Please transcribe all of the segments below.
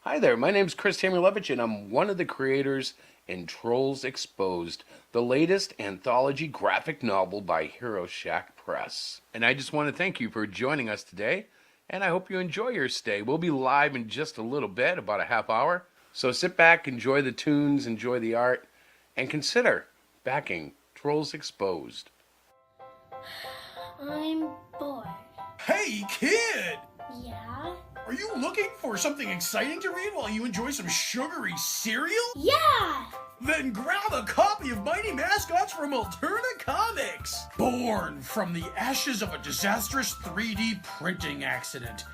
Hi there, my name is Chris Tamirlevich, and I'm one of the creators in Trolls Exposed, the latest anthology graphic novel by Hero Shack Press. And I just want to thank you for joining us today, and I hope you enjoy your stay. We'll be live in just a little bit, about a half hour. So sit back, enjoy the tunes, enjoy the art, and consider backing Trolls Exposed. I'm bored. Hey, kid! Yeah? Are you looking for something exciting to read while you enjoy some sugary cereal? Yeah! Then grab a copy of Mighty Mascots from Alterna Comics! Born from the ashes of a disastrous 3D printing accident,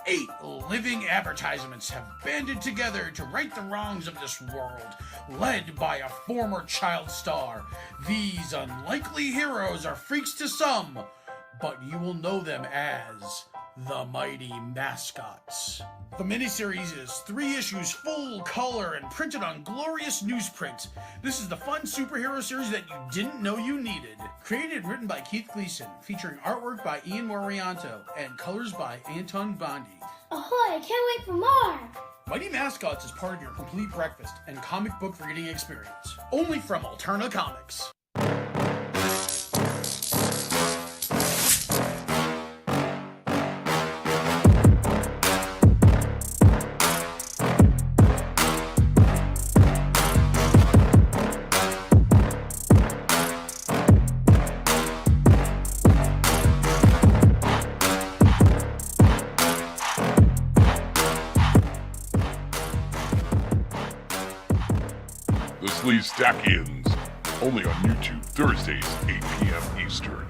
8 living advertisements have banded together to right the wrongs of this world, led by a former child star. These unlikely heroes are freaks to some, but you will know them as the Mighty Mascots. The miniseries is 3 issues full color and printed on glorious newsprint. This is the fun superhero series that you didn't know you needed. Created and written by Keith Gleason, featuring artwork by Ian Morianto and colors by Anton Bondi. Ahoy, I can't wait for more! Mighty Mascots is part of your complete breakfast and comic book reading experience. Only from Alterna Comics. The Sleaze Stackians, only on YouTube, Thursdays, 8 p.m. Eastern.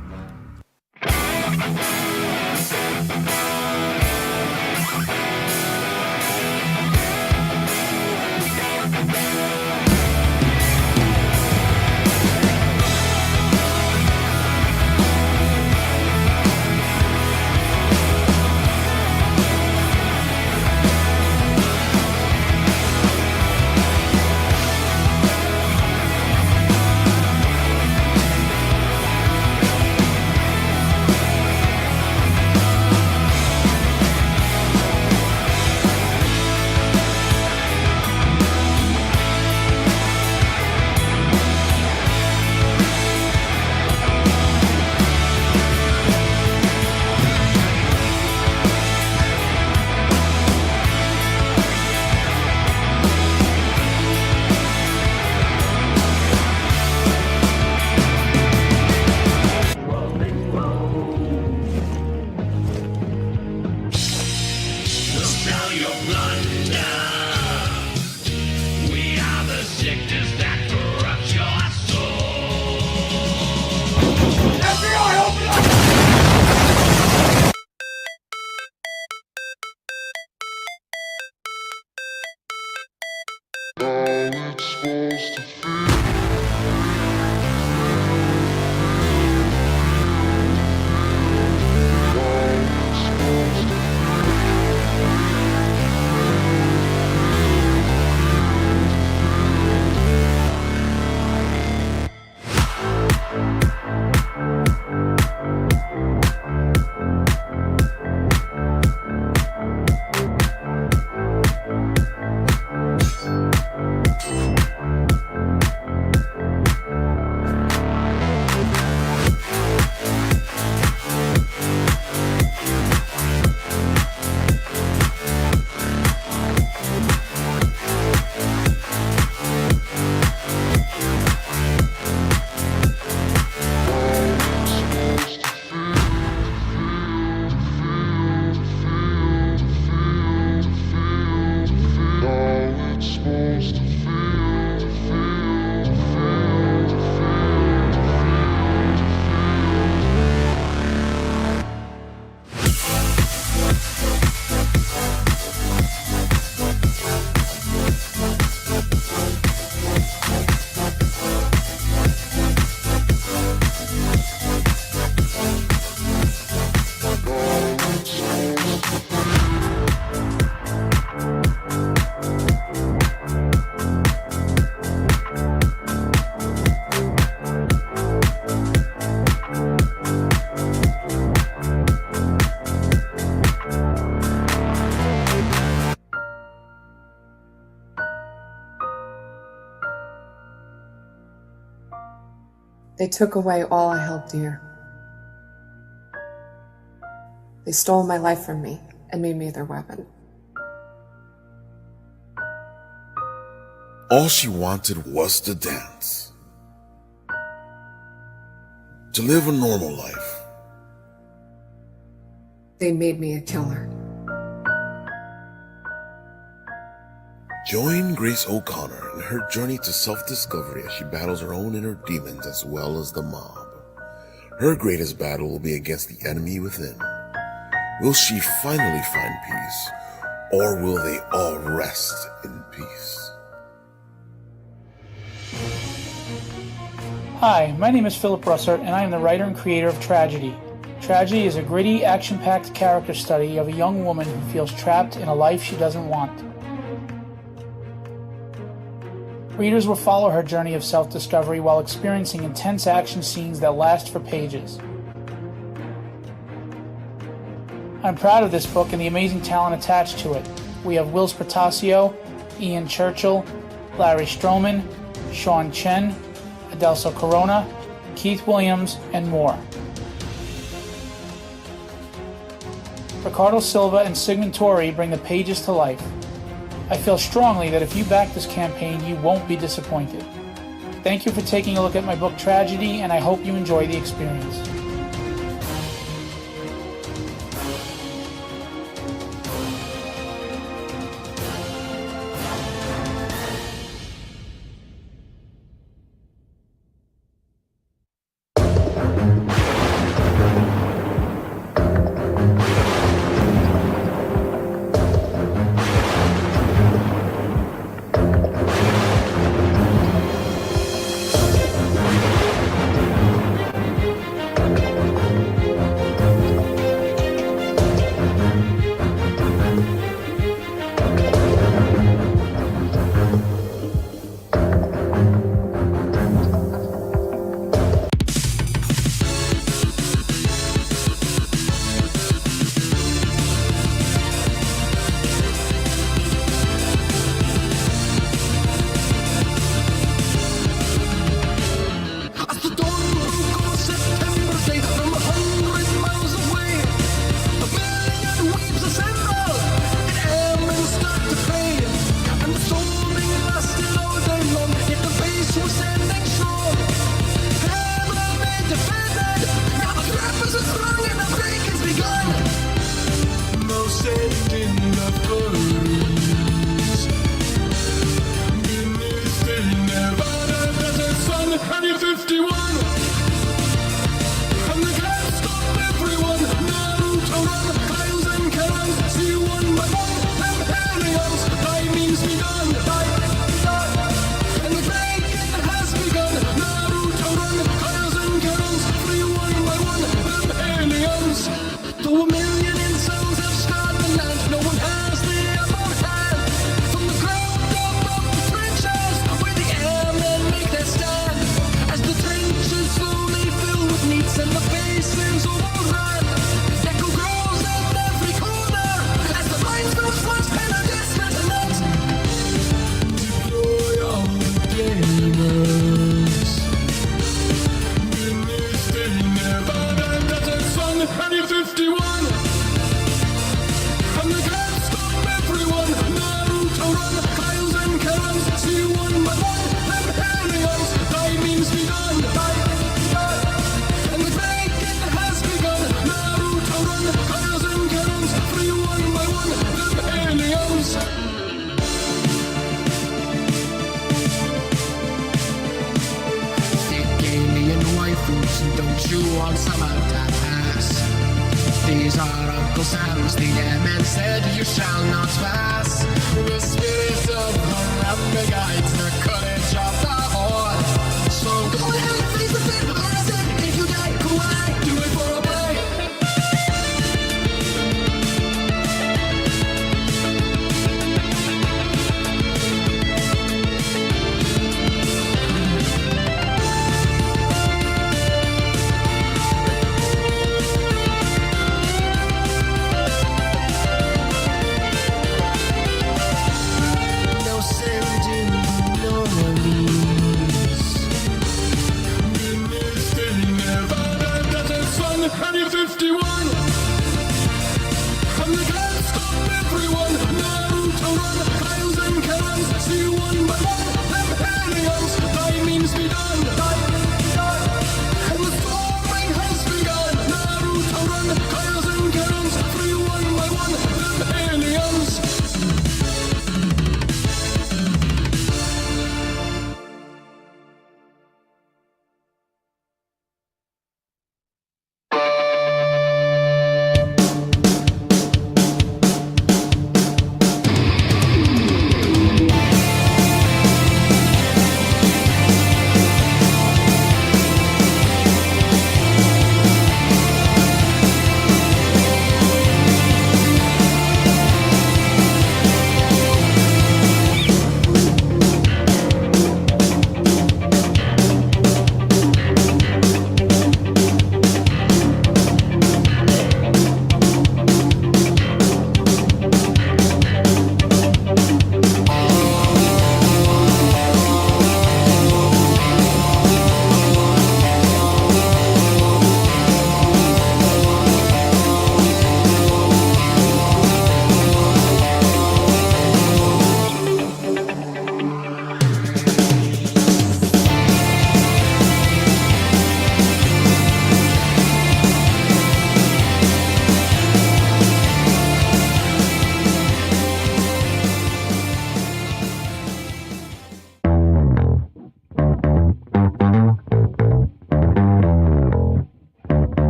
They took away all I held dear. They stole my life from me and made me their weapon. All she wanted was to dance. To live a normal life. They made me a killer. Join Grace O'Connor in her journey to self-discovery as she battles her own inner demons as well as the mob. Her greatest battle will be against the enemy within. Will she finally find peace, or will they all rest in peace? Hi, my name is Philip Russert, and I am the writer and creator of Tragedy. Tragedy is a gritty, action-packed character study of a young woman who feels trapped in a life she doesn't want. Readers will follow her journey of self-discovery while experiencing intense action scenes that last for pages. I'm proud of this book and the amazing talent attached to it. We have Will Spertasio, Ian Churchill, Larry Stroman, Sean Chen, Adelso Corona, Keith Williams, and more. Ricardo Silva and Sigmund Torrey bring the pages to life. I feel strongly that if you back this campaign, you won't be disappointed. Thank you for taking a look at my book Tragedy, and I hope you enjoy the experience.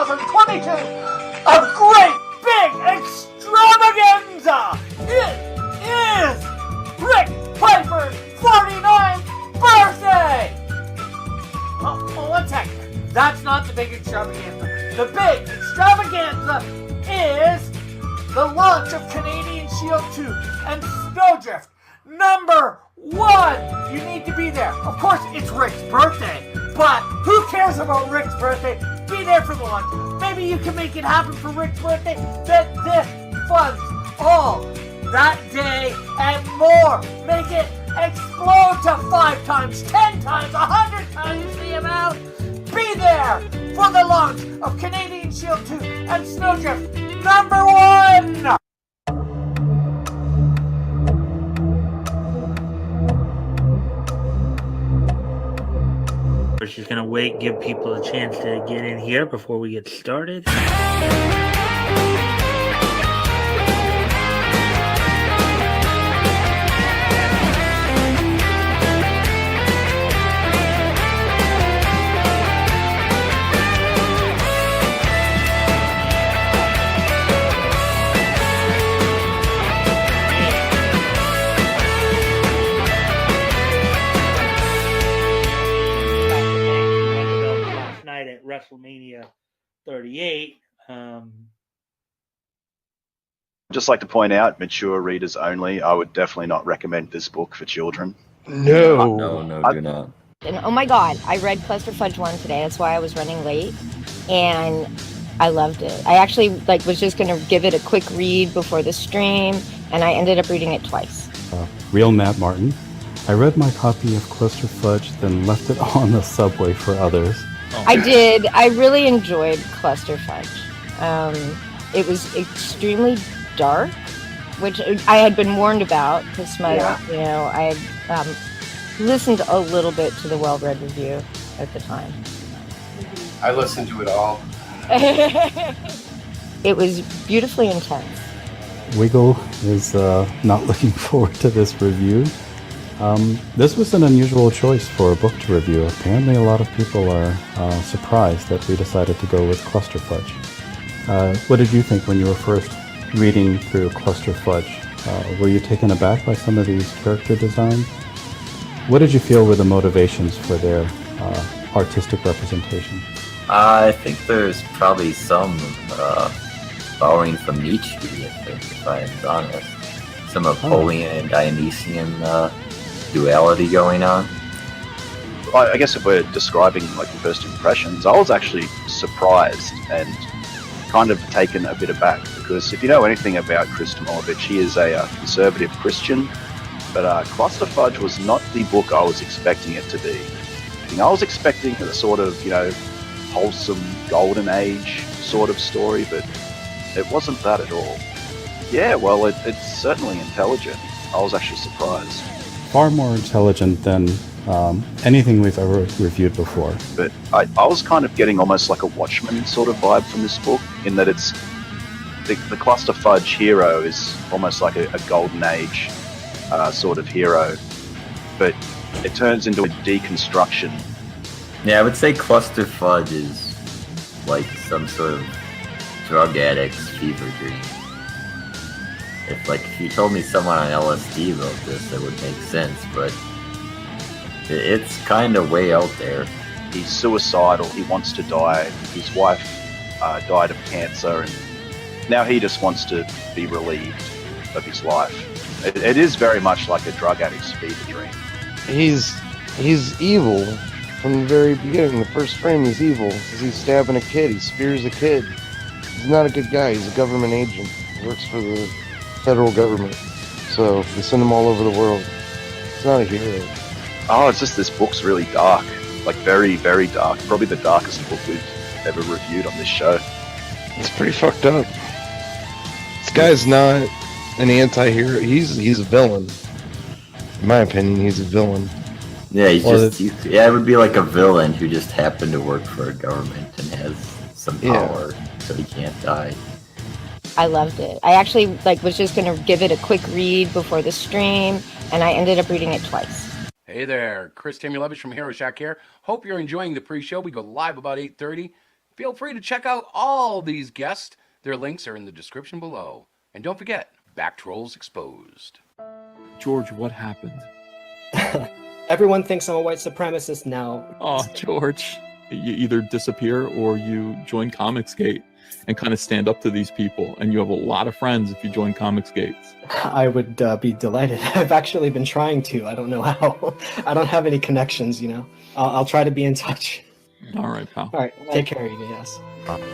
2022, a great big extravaganza! It is Rick Piper's 49th birthday! Oh, one second. That's not the big extravaganza. The big extravaganza is the launch of Canadian Shield 2 and Snowdrift #1. You need to be there. Of course, it's Rick's birthday, but who cares about Rick's birthday? Be there for the launch. Maybe you can make it happen for Rick's birthday. That this funds all that day and more. Make it explode to 5 times, 10 times, 100 times the amount. Be there for the launch of Canadian Shield 2 and Snowdrift #1. We're just gonna wait, give people a chance to get in here before we get started. Last night at WrestleMania 38. Just like to point out, mature readers only. I would definitely not recommend this book for children. No, do not. And oh my god, I read Cluster Fudge 1 today. That's why I was running late, and I loved it. I actually was just gonna give it a quick read before the stream, and I ended up reading it twice. Real Matt Martin. I read my copy of Cluster Fudge, then left it on the subway for others. I did. I really enjoyed Cluster Fudge. It was extremely dark, which I had been warned about because I had listened a little bit to the Well-Read Review at the time. I listened to it all. It was beautifully intense. Wiggle is not looking forward to this review. This was an unusual choice for a book to review. Apparently a lot of people are surprised that we decided to go with Cluster Fudge. What did you think when you were first reading through Cluster Fudge? Were you taken aback by some of these character designs? What did you feel were the motivations for their artistic representation? I think there's probably some borrowing from Nietzsche, if I'm honest. Some Napoleon and Dionysian duality going on. I guess if we're describing like the first impressions, I was actually surprised and kind of taken a bit aback, because if you know anything about Krista Milovich, she is a conservative Christian, but Cluster Fudge was not the book I was expecting it to be. I was expecting a sort of, wholesome golden age sort of story, but it wasn't that at all. Yeah, well, it's certainly intelligent. I was actually surprised. Far more intelligent than anything we've ever reviewed before. But I was kind of getting almost like a Watchmen sort of vibe from this book, in that it's the Cluster Fudge hero is almost like a golden age sort of hero, but it turns into a deconstruction. Yeah, I would say Cluster Fudge is like some sort of drug addict's fever dream. If you told me someone on LSD wrote this, that would make sense, but it's kind of way out there. He's suicidal, he wants to die, his wife died of cancer, and now he just wants to be relieved of his life. It is very much like a drug addict's fever dream. He's evil from the very beginning. The first frame, he's evil because he's stabbing a kid, he spears a kid. He's not a good guy, he's a government agent. He works for the federal government. So they send him all over the world. He's not a hero. Oh, it's just this book's really dark. Like very, very dark. Probably the darkest book we've ever reviewed on this show. It's pretty fucked up. This guy's not an anti-hero. He's a villain. In my opinion, he's a villain. Yeah, it would be like a villain who just happened to work for a government and has some power, so he can't die. I loved it. I actually was just gonna give it a quick read before the stream, and I ended up reading it twice. Hey there, Chris Tamulevich from Hero Shack here. Hope you're enjoying the pre-show. We go live about 8:30. Feel free to check out all these guests. Their links are in the description below. And don't forget, Back Trolls Exposed. George, what happened? Everyone thinks I'm a white supremacist now. Oh, George. You either disappear or you join Comicsgate and kind of stand up to these people. And you have a lot of friends if you join Comicsgate. I would be delighted. I've actually been trying to. I don't know how. I don't have any connections, you know. I'll try to be in touch. All right, pal. All right. Take care, you guys.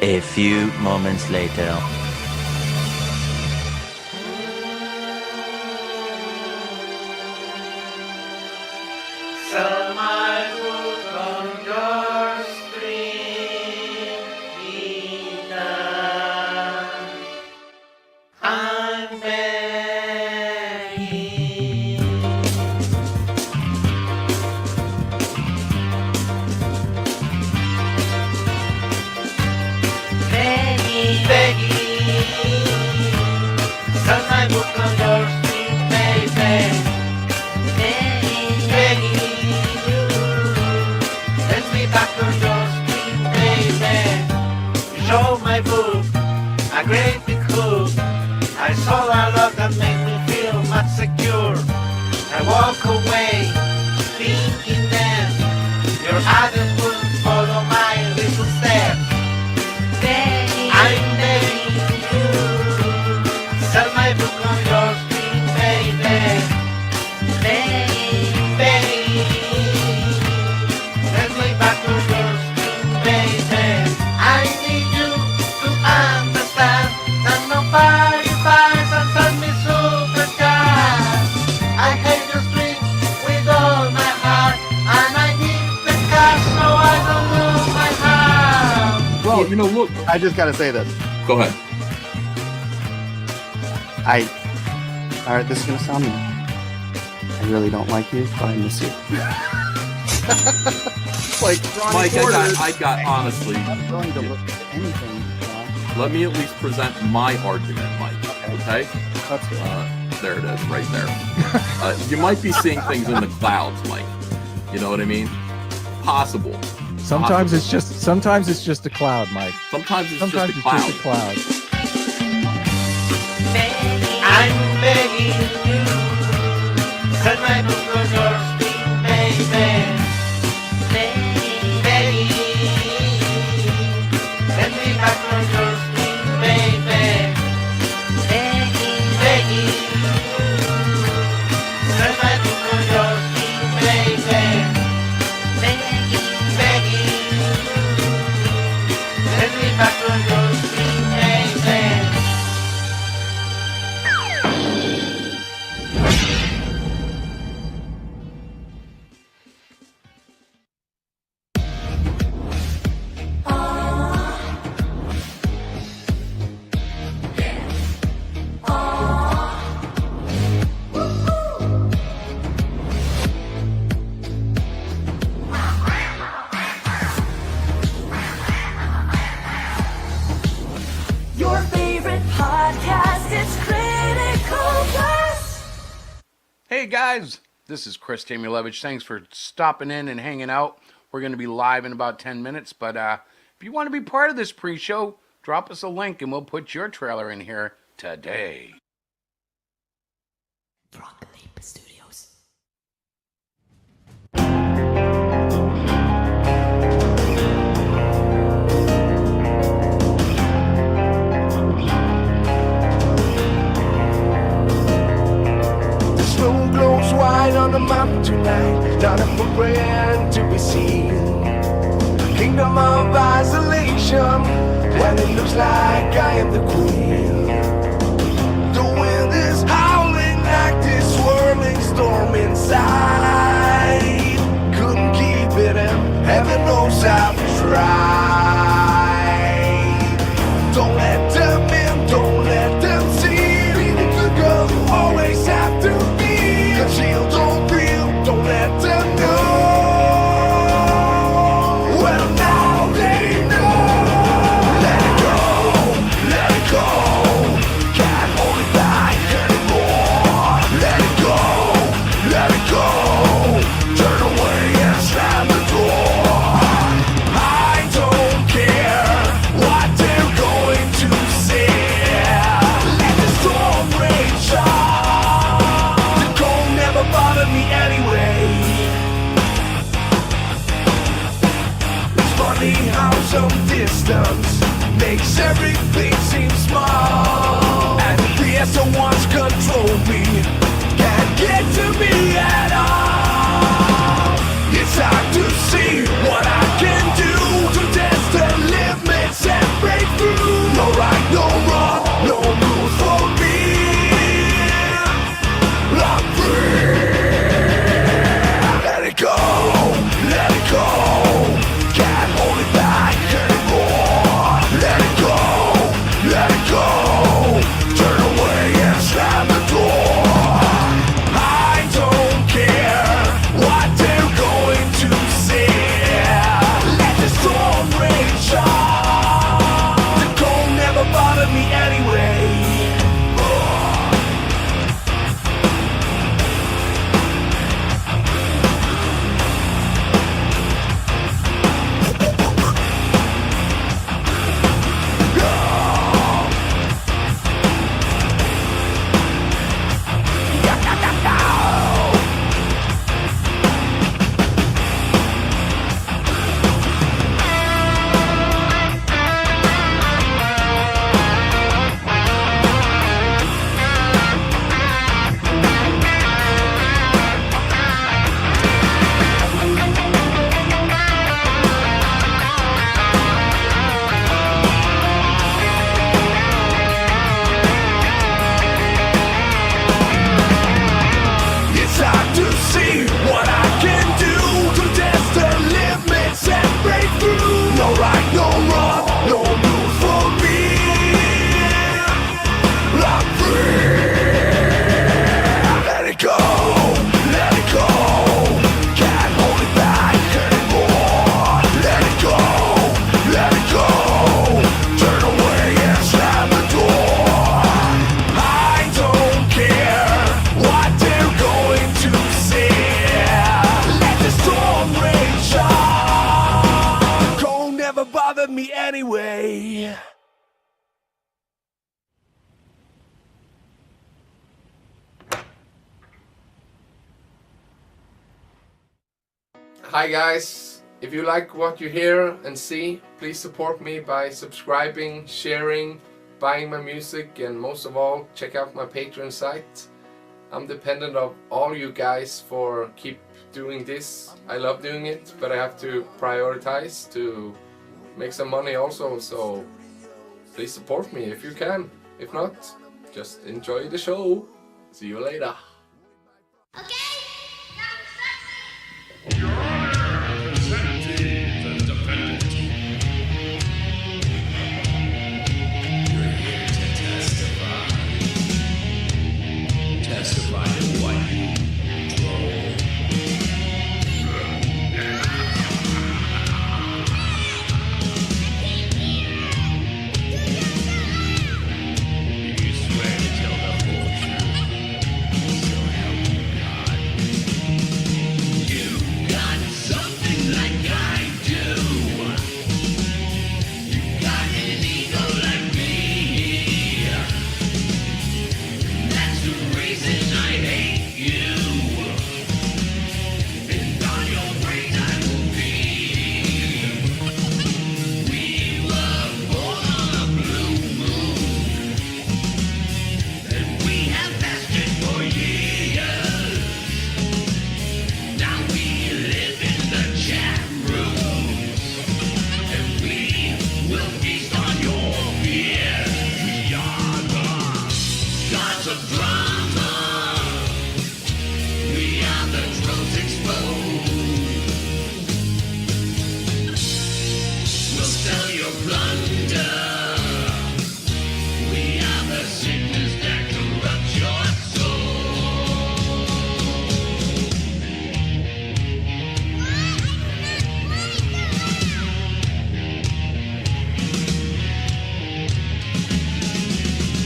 A few moments later. Sell my book on your screen, Ethan. I'm begging. Begging. Sell my book on your screen, baby. Back on your screen, baby. Show my book, a great big hook. I saw a lot that made me feel much secure. I walk away, thinking then your others will follow my little steps. I'm begging you, sell my book on your screen, baby. I need you to understand that nobody buys and sells me supercars. I hate your streets with all my heart, and I need the cash so I don't lose my heart. Well, you know, look. I just gotta say this. Go ahead. Alright, this is gonna sound mean. I really don't like you, but I miss you. Like, Mike, I got honestly. I'm willing to look at anything. Let me at least present my argument, Mike. Okay? There it is, right there. You might be seeing things in the clouds, Mike. You know what I mean? Possible. Sometimes it's just a cloud, Mike. Sometimes it's just a cloud. I'm begging you, send my book on your screen, baby. Send me back on your screen, baby. Begging. Send my book on your screen, baby. Begging. Send me back on your screen, baby. Your favorite podcast is Critical Plus. Hey guys, this is Chris Tamulevich. Thanks for stopping in and hanging out. We're going to be live in about 10 minutes, but if you want to be part of this pre-show, drop us a link and we'll put your trailer in here today. Studios. The snow glows white on the mountain tonight, not a footprint to be seen. A kingdom of isolation, when it looks like I am the queen. The wind is howling like this swirling storm inside. Couldn't keep it in, heaven knows I've tried. Don't let them in, don't let them see. Be the good girl you always have to be. Conceal, don't feel, don't let them know. Well, now they know. Let it go, let it go. distance makes everything seem small. And the answer wants control me, can't get to me at all. It's hard to see what I can do to test the limits and break through. No right, no wrong, no rules for me. I'm free. Let it go, let it go. Can't hold it back anymore. Let it go, let it go. Turn away and slam the door. I don't care what they're going to say. Let the storm rage on. The cold never bothered me anyway. It's hard to see what I can do to test the limits and break through. No right, no wrong, no rules for me. I'm free. Let it go, let it go. Can't hold it back anymore. Let it go, let it go. Turn away and slam the door. I don't care what they're going to say. Let the storm rage on. Cold never bothered me anyway. Hi guys, if you like what you hear and see, please support me by subscribing, sharing, buying my music, and most of all, check out my Patreon site. I'm dependent of all you guys for keep doing this. I love doing it, but I have to prioritize to make some money also, so please support me if you can. If not, just enjoy the show. See you later. Testify to what you You swear to tell the whole truth, so help you God. You got something like I do. You got an ego like me. That's the reason I hate you. And on your brain I will be. We were born on a blue moon, and we have fasted for years. Now we live in the chat rooms, and we will feast on your fears. We are the gods of drama. We are the trolls exposed. We'll sell your plunder. We are the sickness that corrupts your soul.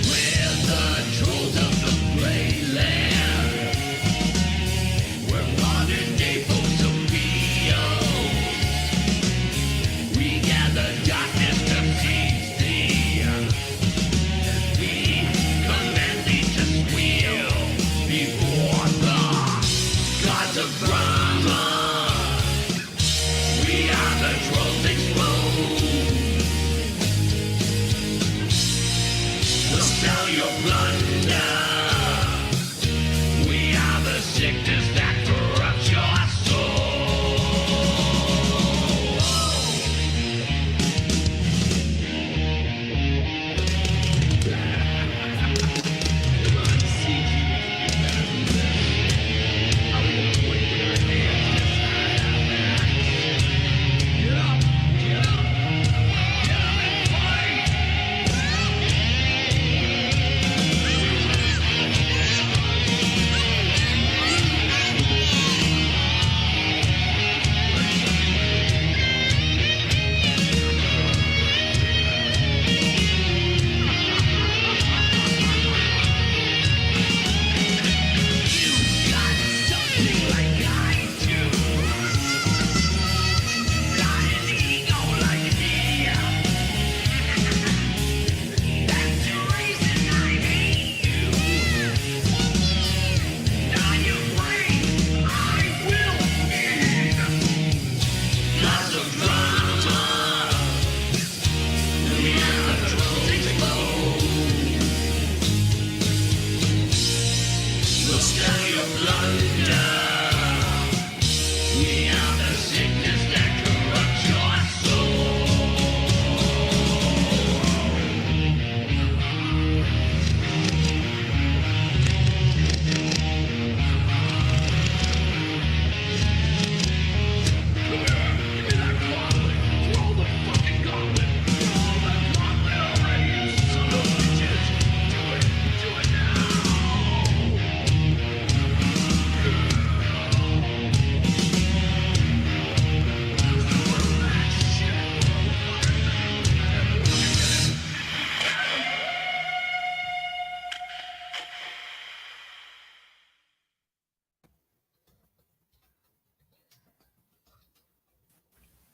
We're the trolls of the your blunder. We are the sickness that corrupts your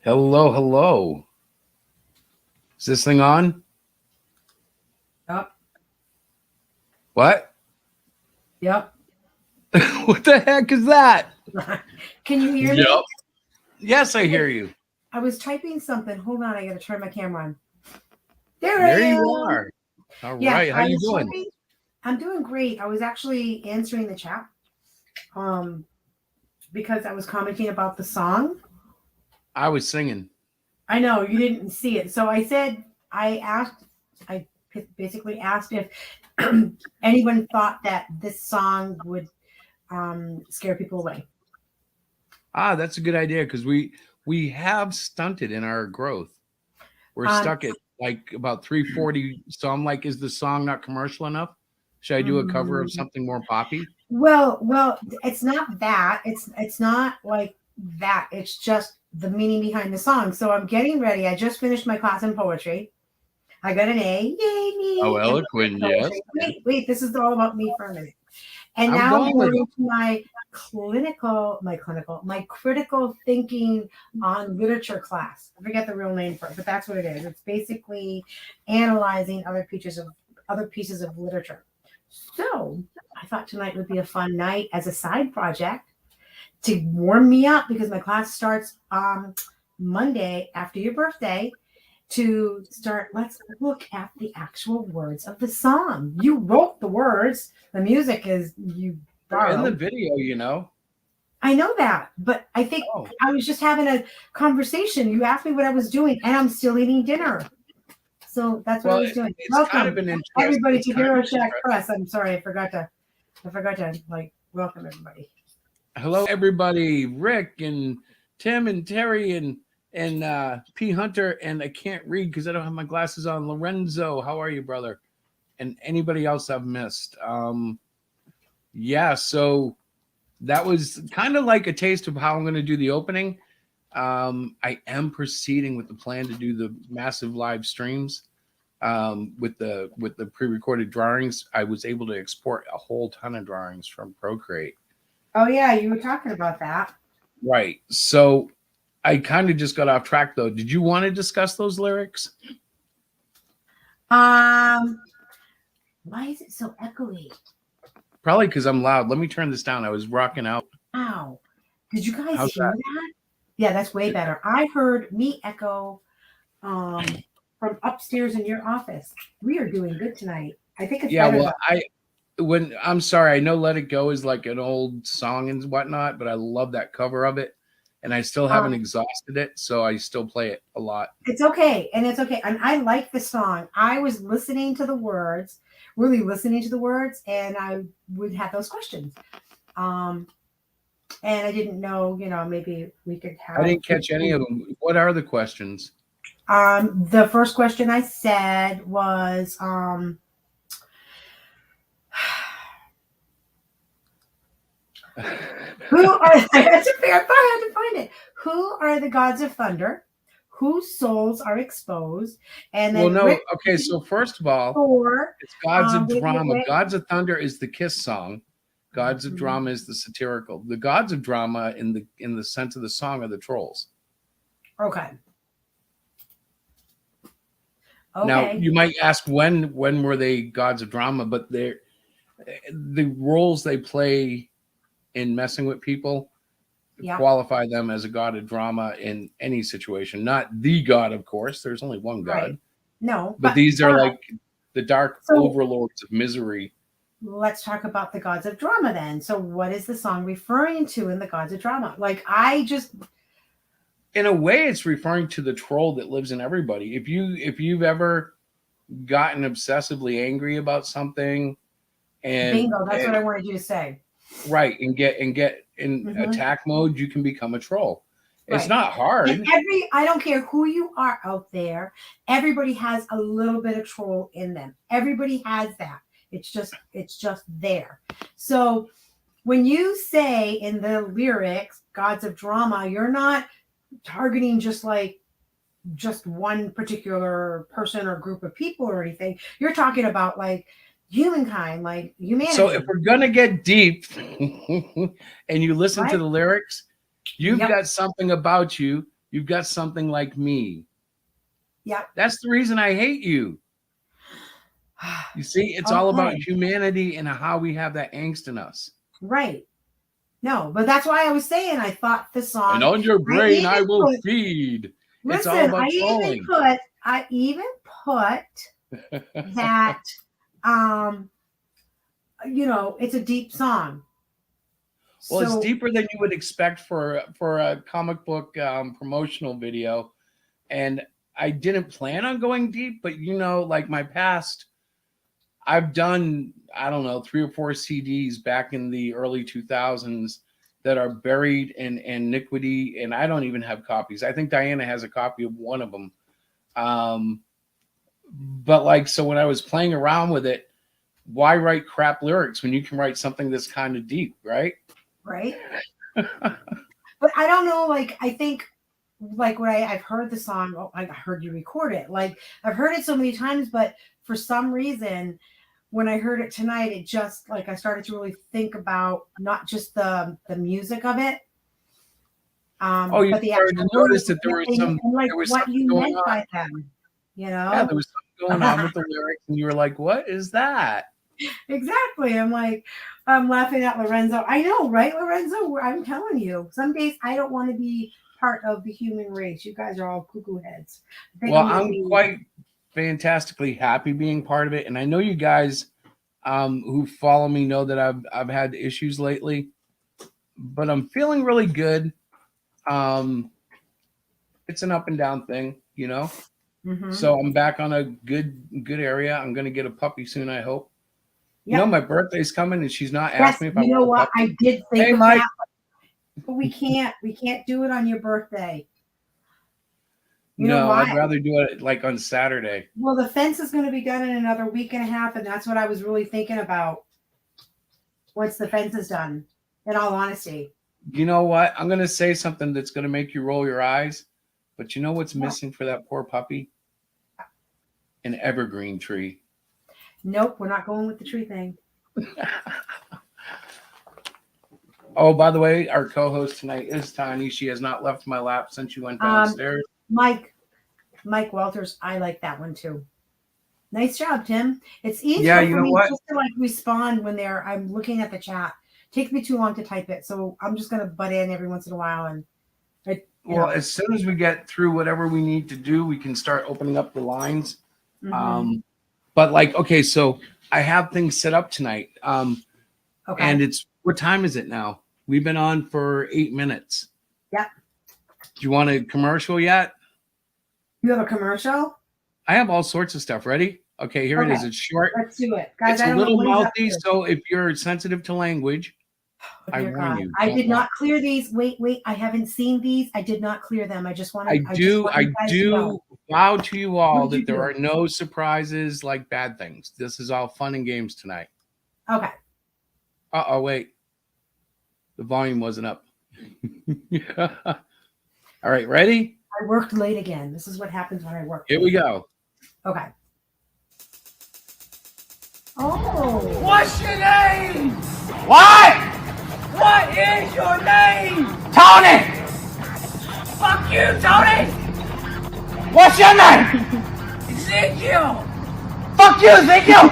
Hello, hello. Is this thing on? Yep. What? Yep. What the heck is that? Can you hear me? Yep. Yes, I hear you. I was typing something. Hold on, I gotta turn my camera on. There I am. you are. All right. How I you was doing? typing- I'm doing great. I was actually answering the chat. Because I was commenting about the song. I was singing. I know you didn't see it. So I said, I basically asked if anyone thought that this song would scare people away. Ah, that's a good idea because we have stunted in our growth. We're stuck at like about 340. So I'm like, is the song not commercial enough? Should I do a cover of something more poppy? Well, it's not that. It's not like that. It's just the meaning behind the song. So I'm getting ready. I just finished my class in poetry. I got an A. Yay me! Oh, eloquent, yes. Wait. This is all about me for a minute. And I'm now I'm going with going into my critical thinking on literature class. I forget the real name for it, but that's what it is. It's basically analyzing other pieces of literature. So I thought tonight would be a fun night as a side project to warm me up because my class starts Monday after your birthday to start. Let's look at the actual words of the song. You wrote the words. The music is you borrowed. in the video, you know. I know that, but I think I was just having a conversation. You asked me what I was doing, and I'm still eating dinner. So that's what I was doing. It's Welcome, kind of an interesting- everybody, it's to kind of Hero Shack interesting. Press. I'm sorry, I forgot to like welcome everybody. Hello, everybody. Rick and Tim and Terry and P Hunter, and I can't read because I don't have my glasses on. Lorenzo, how are you, brother? And anybody else I've missed? Yeah, so that was kind of like a taste of how I'm going to do the opening. I am proceeding with the plan to do the massive live streams with the pre-recorded drawings. I was able to export a whole ton of drawings from Procreate. Oh yeah, you were talking about that. Right. So I kind of just got off track though. Did you want to discuss those lyrics? Why is it so echoey? Probably because I'm loud. Let me turn this down. I was rocking out. Ow. Did you guys How's hear that? that? Yeah, that's way better. I heard me echo from upstairs in your office. We are doing good tonight. I think it's Yeah, better. well, I'm sorry, I know "Let It Go" is like an old song and whatnot, but I love that cover of it, and I still haven't exhausted it, so I still play it a lot. It's okay, and it's okay. And I like the song. I was listening to the words, really listening to the words, and I would have those questions. And I didn't know, maybe we could have. I didn't catch any of them. What are the questions? The first question I said was, who are I had to find it. Who are the gods of thunder? Whose souls are exposed? And then okay, so first of all, it's Gods of Drama. Gods of Thunder is the Kiss song. Gods of Drama is the satirical. The Gods of Drama in the sense of the song are the Trolls. Okay. Now you might ask when were they Gods of Drama, but the roles they play in messing with people qualify them as a god of drama in any situation. Not the god, of course. There's only one god. Right. No, but these are like the dark overlords of misery. Let's talk about the gods of drama then. So what is the song referring to in the gods of drama? In a way, it's referring to the troll that lives in everybody. If you've ever gotten obsessively angry about something, and bingo, that's what I wanted you to say. Right, and get in attack mode, you can become a troll. It's Right. not hard. And I don't care who you are out there. Everybody has a little bit of troll in them. Everybody has that. It's just there. So when you say in the lyrics, gods of drama, you're not targeting just one particular person or group of people or anything. You're talking about like humankind, like humanity. So if we're gonna get deep and you listen to the lyrics, you've got something about you. You've got something like me. Yeah. That's the reason I hate you. You see, it's all about humanity and how we have that angst in us. Right. No, but that's why I was saying I thought the song. And on your brain I will feed. It's all about trolling. I even put that it's a deep song. Well, it's deeper than you would expect for a comic book promotional video. And I didn't plan on going deep, but like my past, I've done, I don't know, 3 or 4 CDs back in the early 2000s that are buried in iniquity, and I don't even have copies. I think Diana has a copy of one of them. But so when I was playing around with it, why write crap lyrics when you can write something that's kind of deep, right? Right. But I don't know, I think when I've heard the song, I heard you record it. I've heard it so many times, but for some reason, when I heard it tonight, it just I started to really think about not just the music of it. You but the started to notice that there was some what you meant by them. Yeah, there was something going on with the lyrics, and you were like, "What is that?" Exactly. I'm laughing at Lorenzo. I know, right, Lorenzo? I'm telling you, some days I don't want to be part of the human race. You guys are all cuckoo heads. Well, I'm quite fantastically happy being part of it, and I know you guys who follow me know that I've had issues lately, but I'm feeling really good. It's an up and down thing, So I'm back on a good area. I'm gonna get a puppy soon, I hope. Yep. My birthday's coming, and she's not asked me if I want know what? a puppy. I did think Hey, of Mike. that, but we can't do it on your birthday. You know No, why? I'd rather do it on Saturday. Well, the fence is going to be done in another week and a half, and that's what I was really thinking about once the fence is done, in all honesty. You know what? I'm going to say something that's going to make you roll your eyes, but you know what's missing for that poor puppy? An evergreen tree. Nope, we're not going with the tree thing. Oh, by the way, our co-host tonight is Tiny. She has not left my lap since you went downstairs. Mike Walters, I like that one too. Nice job, Tim. It's easier Yeah, for you know me what? just to respond when I'm looking at the chat. Takes me too long to type it, so I'm just gonna butt in every once in a while and. As soon as we get through whatever we need to do, we can start opening up the lines. Mhm. But okay, so I have things set up tonight. Okay. And it's, what time is it now? We've been on for 8 minutes. Yep. Do you want a commercial yet? You have a commercial? I have all sorts of stuff. Ready? Okay, here it is. It's short. Let's do it. Guys, It's I a don't know little what he's up mouthy, to. so if you're sensitive to language, I Dear warn God. you. I don't did watch. not clear these. Wait. I haven't seen these. I did not clear them. I just want to. I do vow to you all What did you that there do? are no surprises like bad things. This is all fun and games tonight. Okay. Uh-oh, wait. The volume wasn't up. All right, ready? I worked late again. This is what happens when I work. Here we go. Okay. Oh. What's your name? What? What is your name? Tony! Fuck you, Tony! What's your name? Ezekiel! Fuck you, Ezekiel!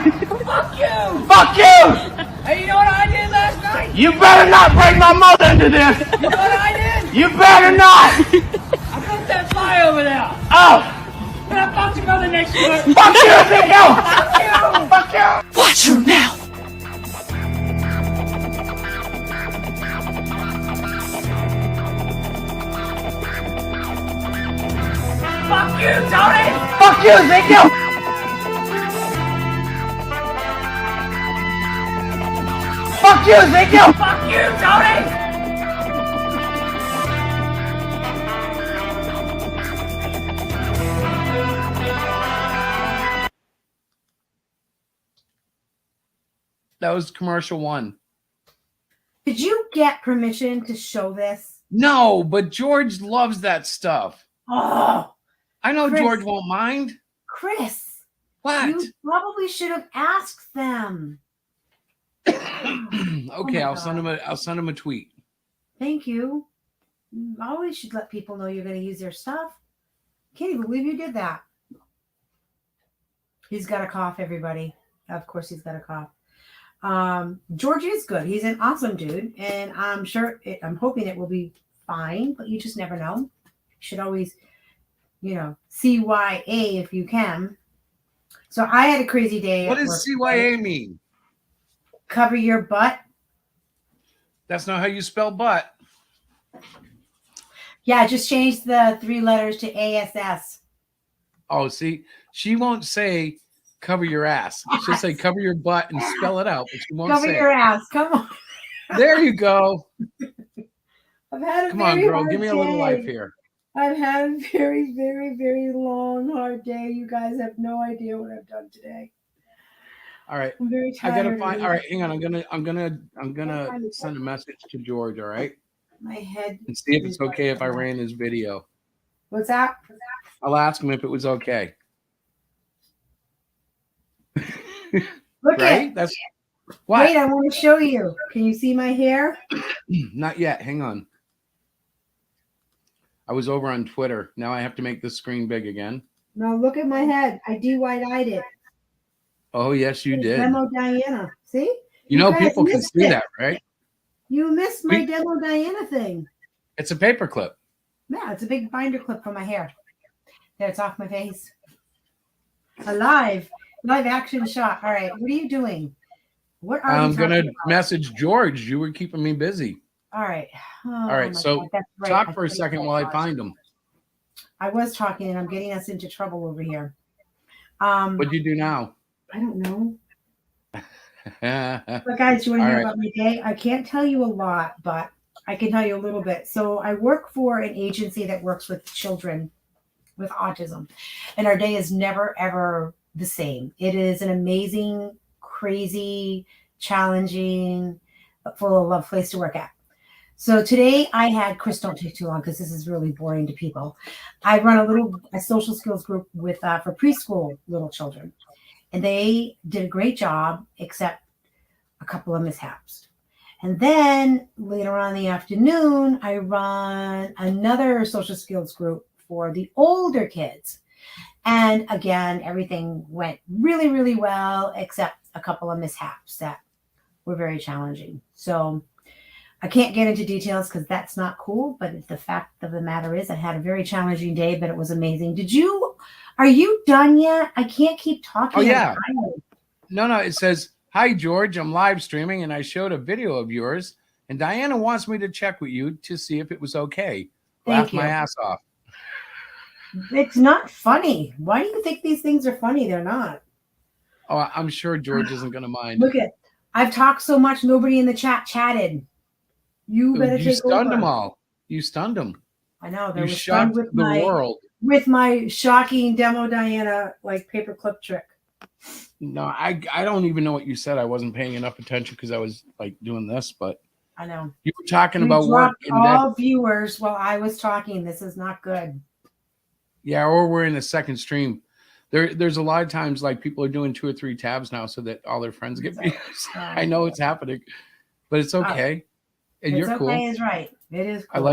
Fuck you! Fuck you! Hey, you know what I did last night? You better not bring my mother into this! You know what I did? You better not! I put that fly over there! Oh! And I fucked your mother next to it! Fuck you, Ezekiel! Fuck you! Fuck you! Watch her now! Fuck you, Tony! Fuck you, Ezekiel! Fuck you, Ezekiel! Fuck you, Tony! That was commercial one. Did you get permission to show this? No, but George loves that stuff. Oh, I know Chris. George won't mind. Chris. What? You probably should have asked them. Okay, I'll send him a tweet. Thank you. You always should let people know you're going to use their stuff. Can't even believe you did that. He's got a cough, everybody. Of course, he's got a cough. George is good. He's an awesome dude, and I'm hoping it will be fine, but you just never know. You should always, CYA if you can. So I had a crazy day. What at does work CYA today. mean? Cover your butt. That's not how you spell butt. Yeah, just change the 3 letters to ASS. Oh, see, she won't say cover your ass. She'll say cover your butt and spell it out, but she won't Cover say your it. ass. Come on. There you go. I've had a Come on, very girl. hard Give me a little day. life here. I've had a very, very, very long, hard day. You guys have no idea what I've done today. All right. I'm very I tired. gotta find. All right, hang on. I'm gonna send a message to George. All right, My head. and see if it's okay if I ran his video. What's that? I'll ask him if it was okay. Look Right? at. That's what. Wait, I want to show you. Can you see my hair? Not yet. Hang on. I was over on Twitter. Now I have to make the screen big again. No, look at my head. I de-white-eyed it. Oh yes, you did. Demo Diana. See? You know guys people can missed see it. that, right? You missed my We- Demo Diana thing. It's a paperclip. Yeah, it's a big binder clip for my hair. There, it's off my face. A live action shot. All right, what are you doing? What are I'm you gonna talking about? message George. You were keeping me busy. All right. Oh, All right, my so God, that's right. talk I for a forgot second that while I part. find him. I was talking, and I'm getting us into trouble over here. What'd you do now? I don't know. All But guys, you want to hear right. about my day? I can't tell you a lot, but I can tell you a little bit. So I work for an agency that works with children with autism, and our day is never ever the same. It is an amazing, crazy, challenging, full of love place to work at. So today I had Chris. Don't take too long because this is really boring to people. I run a social skills group with for preschool little children, and they did a great job, except a couple of mishaps. And then later on in the afternoon, I run another social skills group for the older kids. And again, everything went really, really well, except a couple of mishaps that were very challenging. So I can't get into details because that's not cool. But the fact of the matter is I had a very challenging day, but it was amazing. Are you done yet? I can't keep talking. Oh yeah. No. It says, "Hi George, I'm live streaming, and I showed a video of yours, and Diana wants me to check with you to see if it was okay." Laughed my ass off. It's not funny. Why do you think these things are funny? They're not. Oh, I'm sure George isn't going to mind. Look at, I've talked so much, nobody in the chat chatted. You better You take stunned over. them all. You stunned them. I know. They You were shocked stunned with the world. with my shocking demo Diana like paperclip trick. No, I don't even know what you said. I wasn't paying enough attention because I was like doing this, but I know. you were talking We about work. dropped all viewers while I was talking. This is not good. Yeah, or we're in the second stream. There's a lot of times like people are doing 2 or 3 tabs now so that all their friends get views. I know it's happening, but it's okay. And It's you're cool. okay is right. It is cool.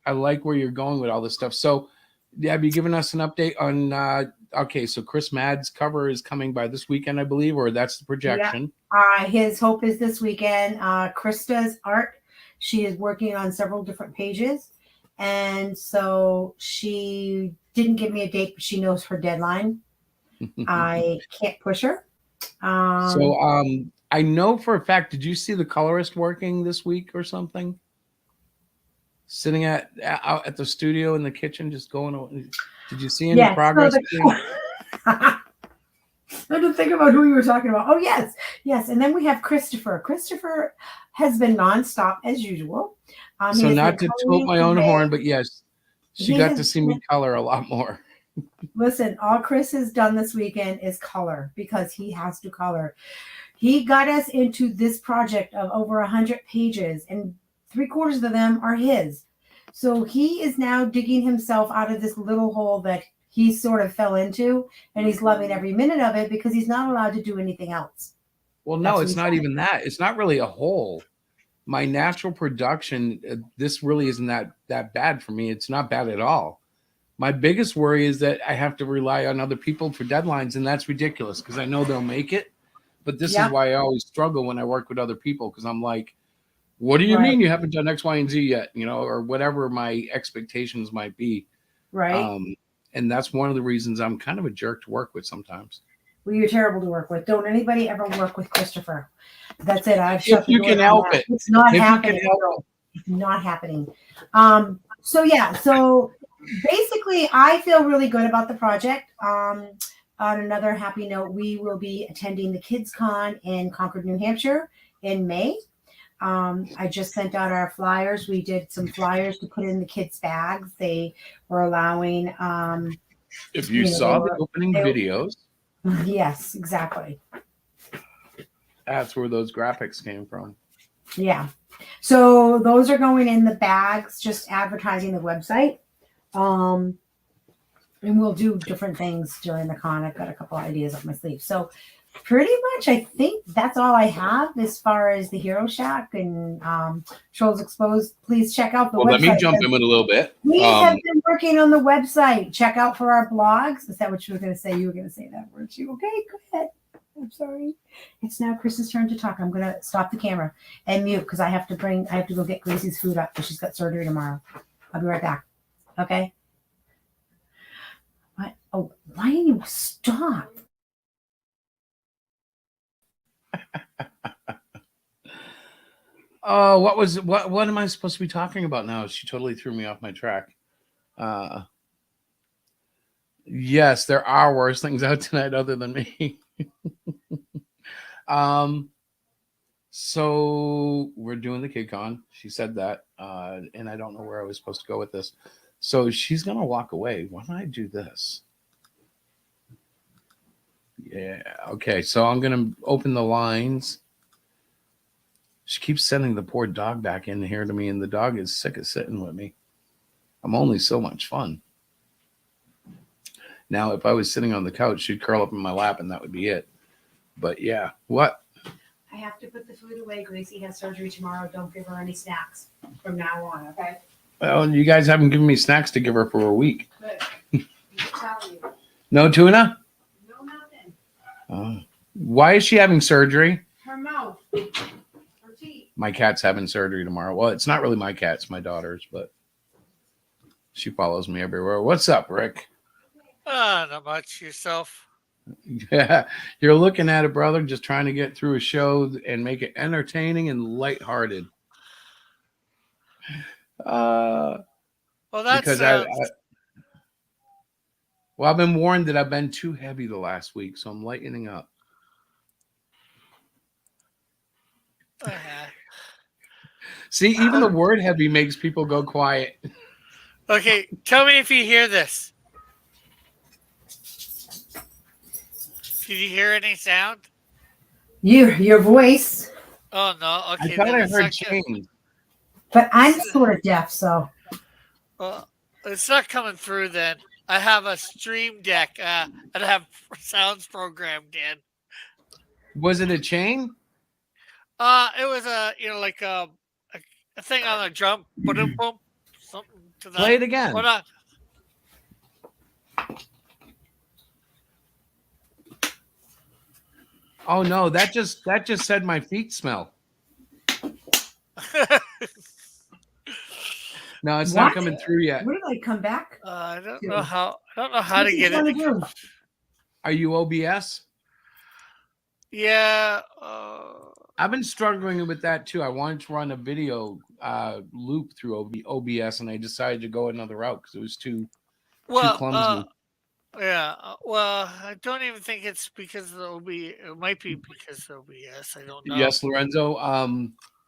I like where you're going with all this stuff. So have you given us an update on okay, so Chris Madd's cover is coming by this weekend, I believe, or that's the projection. Yeah. His hope is this weekend. Krista's art. She is working on several different pages. And so she didn't give me a date, but she knows her deadline. I can't push her. I know for a fact, did you see the colorist working this week or something? Sitting out at the studio in the kitchen, just going. Did you see any progress? I didn't think about who you were talking about. Oh, yes. And then we have Christopher. Christopher has been nonstop as usual. So not to toot my own horn, but yes, she got to see me color a lot more. Listen, all Chris has done this weekend is color because he has to color. He got us into this project of over 100 pages, and 3/4 of them are his. So he is now digging himself out of this little hole that he sort of fell into, and he's loving every minute of it because he's not allowed to do anything else. Well, no, it's not even that. It's not really a hole. My natural production, this really isn't that bad for me. It's not bad at all. My biggest worry is that I have to rely on other people for deadlines, and that's ridiculous because I know they'll make it. But this is why I always struggle when I work with other people because I'm like, what do you mean you haven't done X, Y, and Z yet? You know, or whatever my expectations might be. Right. And that's one of the reasons I'm kind of a jerk to work with sometimes. Well, you're terrible to work with. Don't anybody ever work with Christopher. That's it. I've If you can help it. It's not If you happening. can help It's not happening. So basically I feel really good about the project. On another happy note, we will be attending the Kids Con in Concord, New Hampshire in May. I just sent out our flyers. We did some flyers to put in the kids' bags. They were allowing If you saw the opening videos. Yes, exactly. That's where those graphics came from. Yeah. So those are going in the bags, just advertising the website. And we'll do different things during the con. I've got a couple ideas up my sleeve. So pretty much I think that's all I have as far as the Hero Shack and Trolls Exposed. Please check out the website. Let me jump in with a little bit. We have been working on the website. Check out for our blogs. Is that what you were going to say? You were going to say that, weren't you? Okay, go ahead. I'm sorry. It's now Chris's turn to talk. I'm going to stop the camera and mute because I have to go get Gracie's food up because she's got surgery tomorrow. I'll be right back. Okay. What? Oh, why didn't you stop? Oh, what am I supposed to be talking about now? She totally threw me off my track. Yes, there are worse things out tonight other than me. So we're doing the KidCon. She said that, and I don't know where I was supposed to go with this. So she's gonna walk away. Why don't I do this? Yeah. Okay. So I'm gonna open the lines. She keeps sending the poor dog back in here to me, and the dog is sick of sitting with me. I'm only so much fun. Now, if I was sitting on the couch, she'd curl up in my lap, and that would be it. But yeah, what? I have to put the food away. Gracie has surgery tomorrow. Don't give her any snacks from now on, okay? Well, you guys haven't given me snacks to give her for a week. Good. I'm telling you. No tuna? No nothing. Why is she having surgery? Her mouth. Her teeth. My cat's having surgery tomorrow. Well, it's not really my cat, it's my daughter's, but she follows me everywhere. What's up, Rick? Not much. Yourself? Yeah, you're looking at it, brother, just trying to get through a show and make it entertaining and lighthearted. Well, that's Because well, I've been warned that I've been too heavy the last week, so I'm lightening up. See, even the word heavy makes people go quiet. Okay, tell me if you hear this. Did you hear any sound? Your voice, Oh no. Okay. I thought then I it's heard not coming- change. but I'm sort of deaf, so Well, it's not coming through. Then I have a stream deck and I have sounds programmed in. Was it a chain? It was like a thing on a drum. Boom, boom, something to that. Play it again. Hold on. Oh no, that just said my feet smell. No, it's not What? coming through yet. Where did I come back? I don't to? know how. I don't know how What to you get wanna it. do? Are you OBS? Yeah. I've been struggling with that too. I wanted to run a video loop through OBS, and I decided to go another route because it was too clumsy. Yeah. Well, I don't even think it's because of the OB. It might be because of OBS. I don't know. Yes, Lorenzo.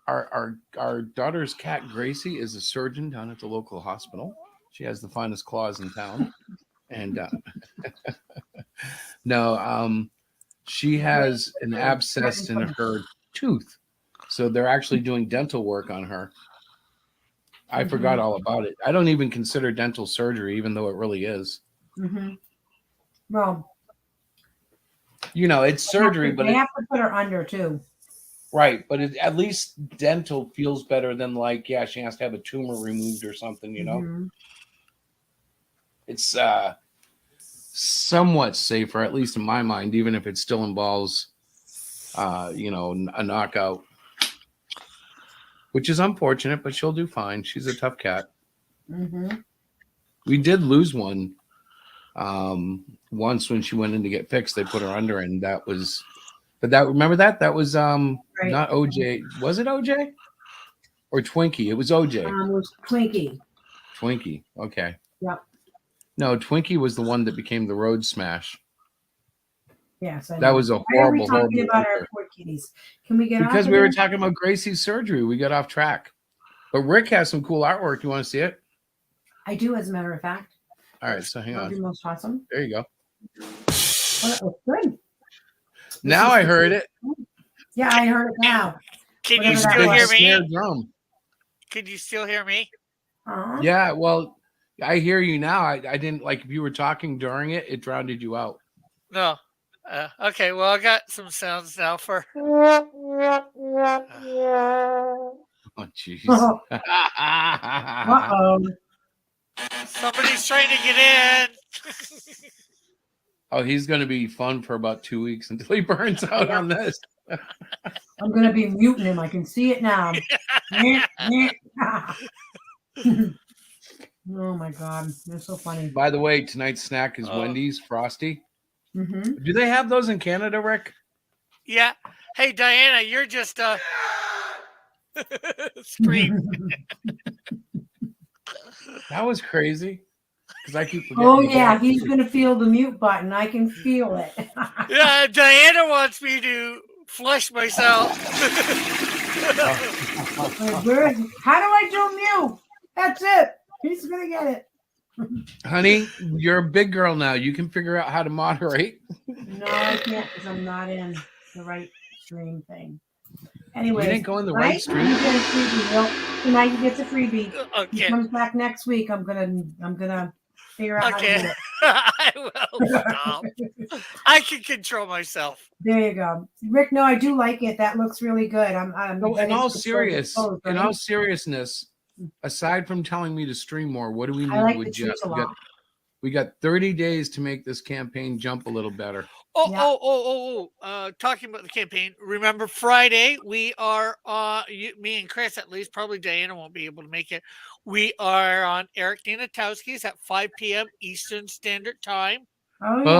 Our daughter's cat Gracie is a surgeon down at the local hospital. She has the finest claws in town, and no, she has an abscess in her tooth, so they're actually doing dental work on her. I forgot all about it. I don't even consider dental surgery, even though it really is. Mm-hmm. Well, It's surgery, but they have to put her under too. right. But at least dental feels better than she has to have a tumor removed or something. Mhm. It's somewhat safer, at least in my mind, even if it still involves, a knockout, which is unfortunate. But she'll do fine. She's a tough cat. Mm-hmm. We did lose one once when she went in to get fixed. They put her under, and that was. But remember that was not OJ. Was it OJ or Twinkie? It was OJ. It was Twinkie. Twinkie. Okay. Yep. No, Twinkie was the one that became the road smash. Yes. I That know. was a Why are we horrible, talking horrible about our picture. poor kitties? Can we get off Because of we were this? talking about Gracie's surgery. We got off track. But Rick has some cool artwork. You want to see it? I do, as a matter of fact. All right, so hang That'd be on. most awesome. There you go. Well, that looks good. Now I heard it. Yeah, I heard it now. Can Whatever you that still was. hear Snare me? drum. Can you still hear me? Uh-huh. Yeah, well, I hear you now. I didn't if you were talking during it, it drowned you out. No. Okay. Well, I got some sounds now for. Oh, jeez. Uh-oh. Somebody's trying to get in. Oh, he's going to be fun for about 2 weeks until he burns out on this. I'm going to be muting him. I can see it now. Oh, my God. They're so funny. By the way, tonight's snack is Oh. Wendy's Frosty. Mm-hmm. Do they have those in Canada, Rick? Yeah. Hey, Diana, you're just scream. That was crazy. Because I keep forgetting. Oh, yeah. He's going to feel the mute button. I can feel it. Yeah, Diana wants me to flush myself. Where- How do I do mute? That's it. He's going to get it. Honey, you're a big girl now. You can figure out how to moderate. No, I can't because I'm not in the right stream thing. Anyway, You didn't go in the right stream? You get a freebie. Well, tonight he gets a freebie. Okay. He comes back next week. I'm gonna figure out how to do Okay. it. I will stop. I can control myself. There you go, Rick. No, I do like it. That looks really good. I'm No, in all it's seriousness, aside from telling me to stream more, what do we need I like to the adjust? tweets a lot. We got 30 days to make this campaign jump a little better. Talking about the campaign. Remember Friday? We are me and Chris, at least. Probably Diana won't be able to make it. We are on Eric Dinatowski's at 5 p.m. Eastern Standard Time. Oh yeah.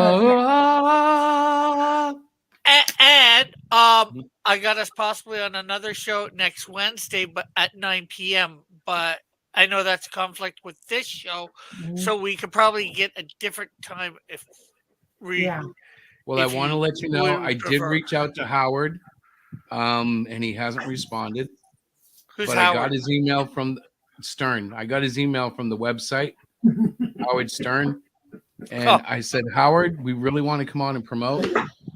And I got us possibly on another show next Wednesday, but at 9 p.m. But I know that's conflict with this show, so we could probably get a different time if we. Yeah. Well, I if want to you let you know would I did prefer. reach out to Howard, and he hasn't responded. Who's but I got Howard? his email from Stern. I got his email from the website, Howard Stern, and I said, Howard, we really want to come on and promote,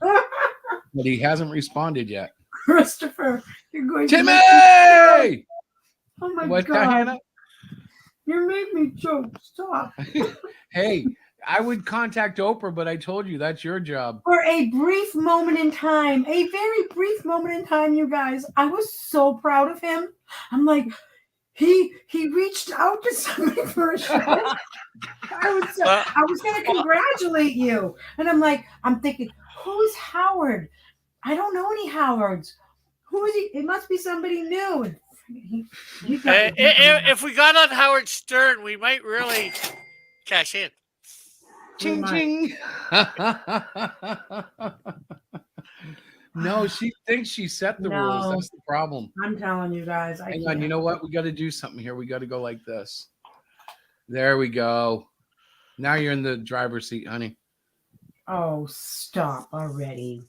but he hasn't responded yet. Christopher, you're going Timmy! to. Oh my What, God. Diana? You made me choke. Stop. Hey, I would contact Oprah, but I told you that's your job. For a brief moment in time, a very brief moment in time, you guys, I was so proud of him. I'm like, he reached out to somebody for a show. I was going to congratulate you. And I'm thinking, who is Howard? I don't know any Howards. Who is he? It must be somebody new. And If we got on Howard Stern, we might really cash in. Ching ching. No, she thinks she set the rules. No. That's the problem. I'm telling you guys. Hang on, you know what? We got to do something here. We got to go like this. There we go. Now you're in the driver's seat, honey. Oh, stop already.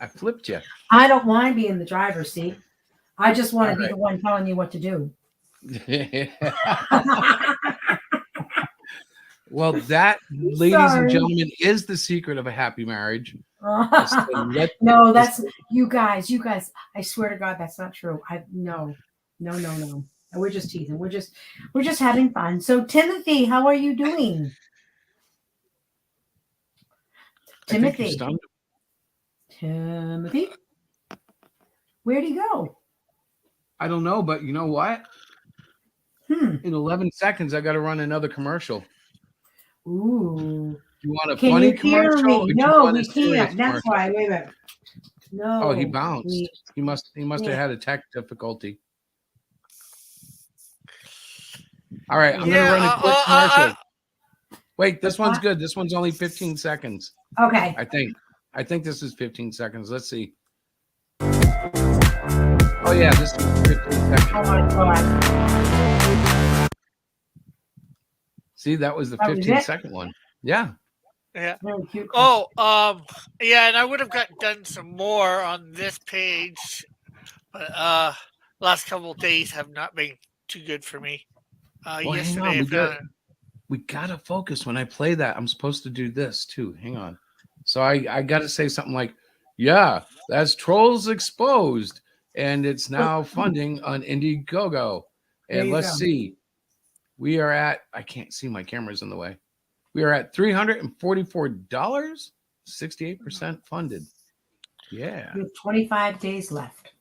I flipped you. I don't want to be in the driver's seat. I just want to be All right. the one telling you what to do. Well, that, ladies and Sorry. gentlemen, is the secret of a happy marriage. No, that's you guys. I swear to God, that's not true. No. We're just teasing. We're just having fun. So, Timothy, how are you doing? I think you're Timothy. stunned. Timothy, where'd he go? I don't know, but you know what? In 11 seconds, I got to run another commercial. Ooh. You want a Can funny you hear commercial? me? or do you No, want a we serious can't. That's commercial? why. Wait a minute. No. Oh, he bounced. we- He must have Yeah. had a tech difficulty. All right, I'm Yeah, gonna run a quick commercial. Wait, this one's What? good. This one's only 15 seconds. Okay. I think this is 15 seconds. Let's see. Oh yeah, this is 15 seconds. Oh my God. See, that was the That was 15-second one. Yeah. Yeah. Very cute. Yeah, and I would have done some more on this page, but last couple of days have not been too good for me. Well, hang Yesterday, on. I've done We gotta focus. When I play that, I'm supposed to do this too. Hang on. So I gotta say something like, yeah, that's Trolls Exposed, and it's now funding on Indiegogo. There And you let's go. see. We are at, I can't see, my camera's in the way. We are at $344, 68% funded. Yeah. You have 25 days left.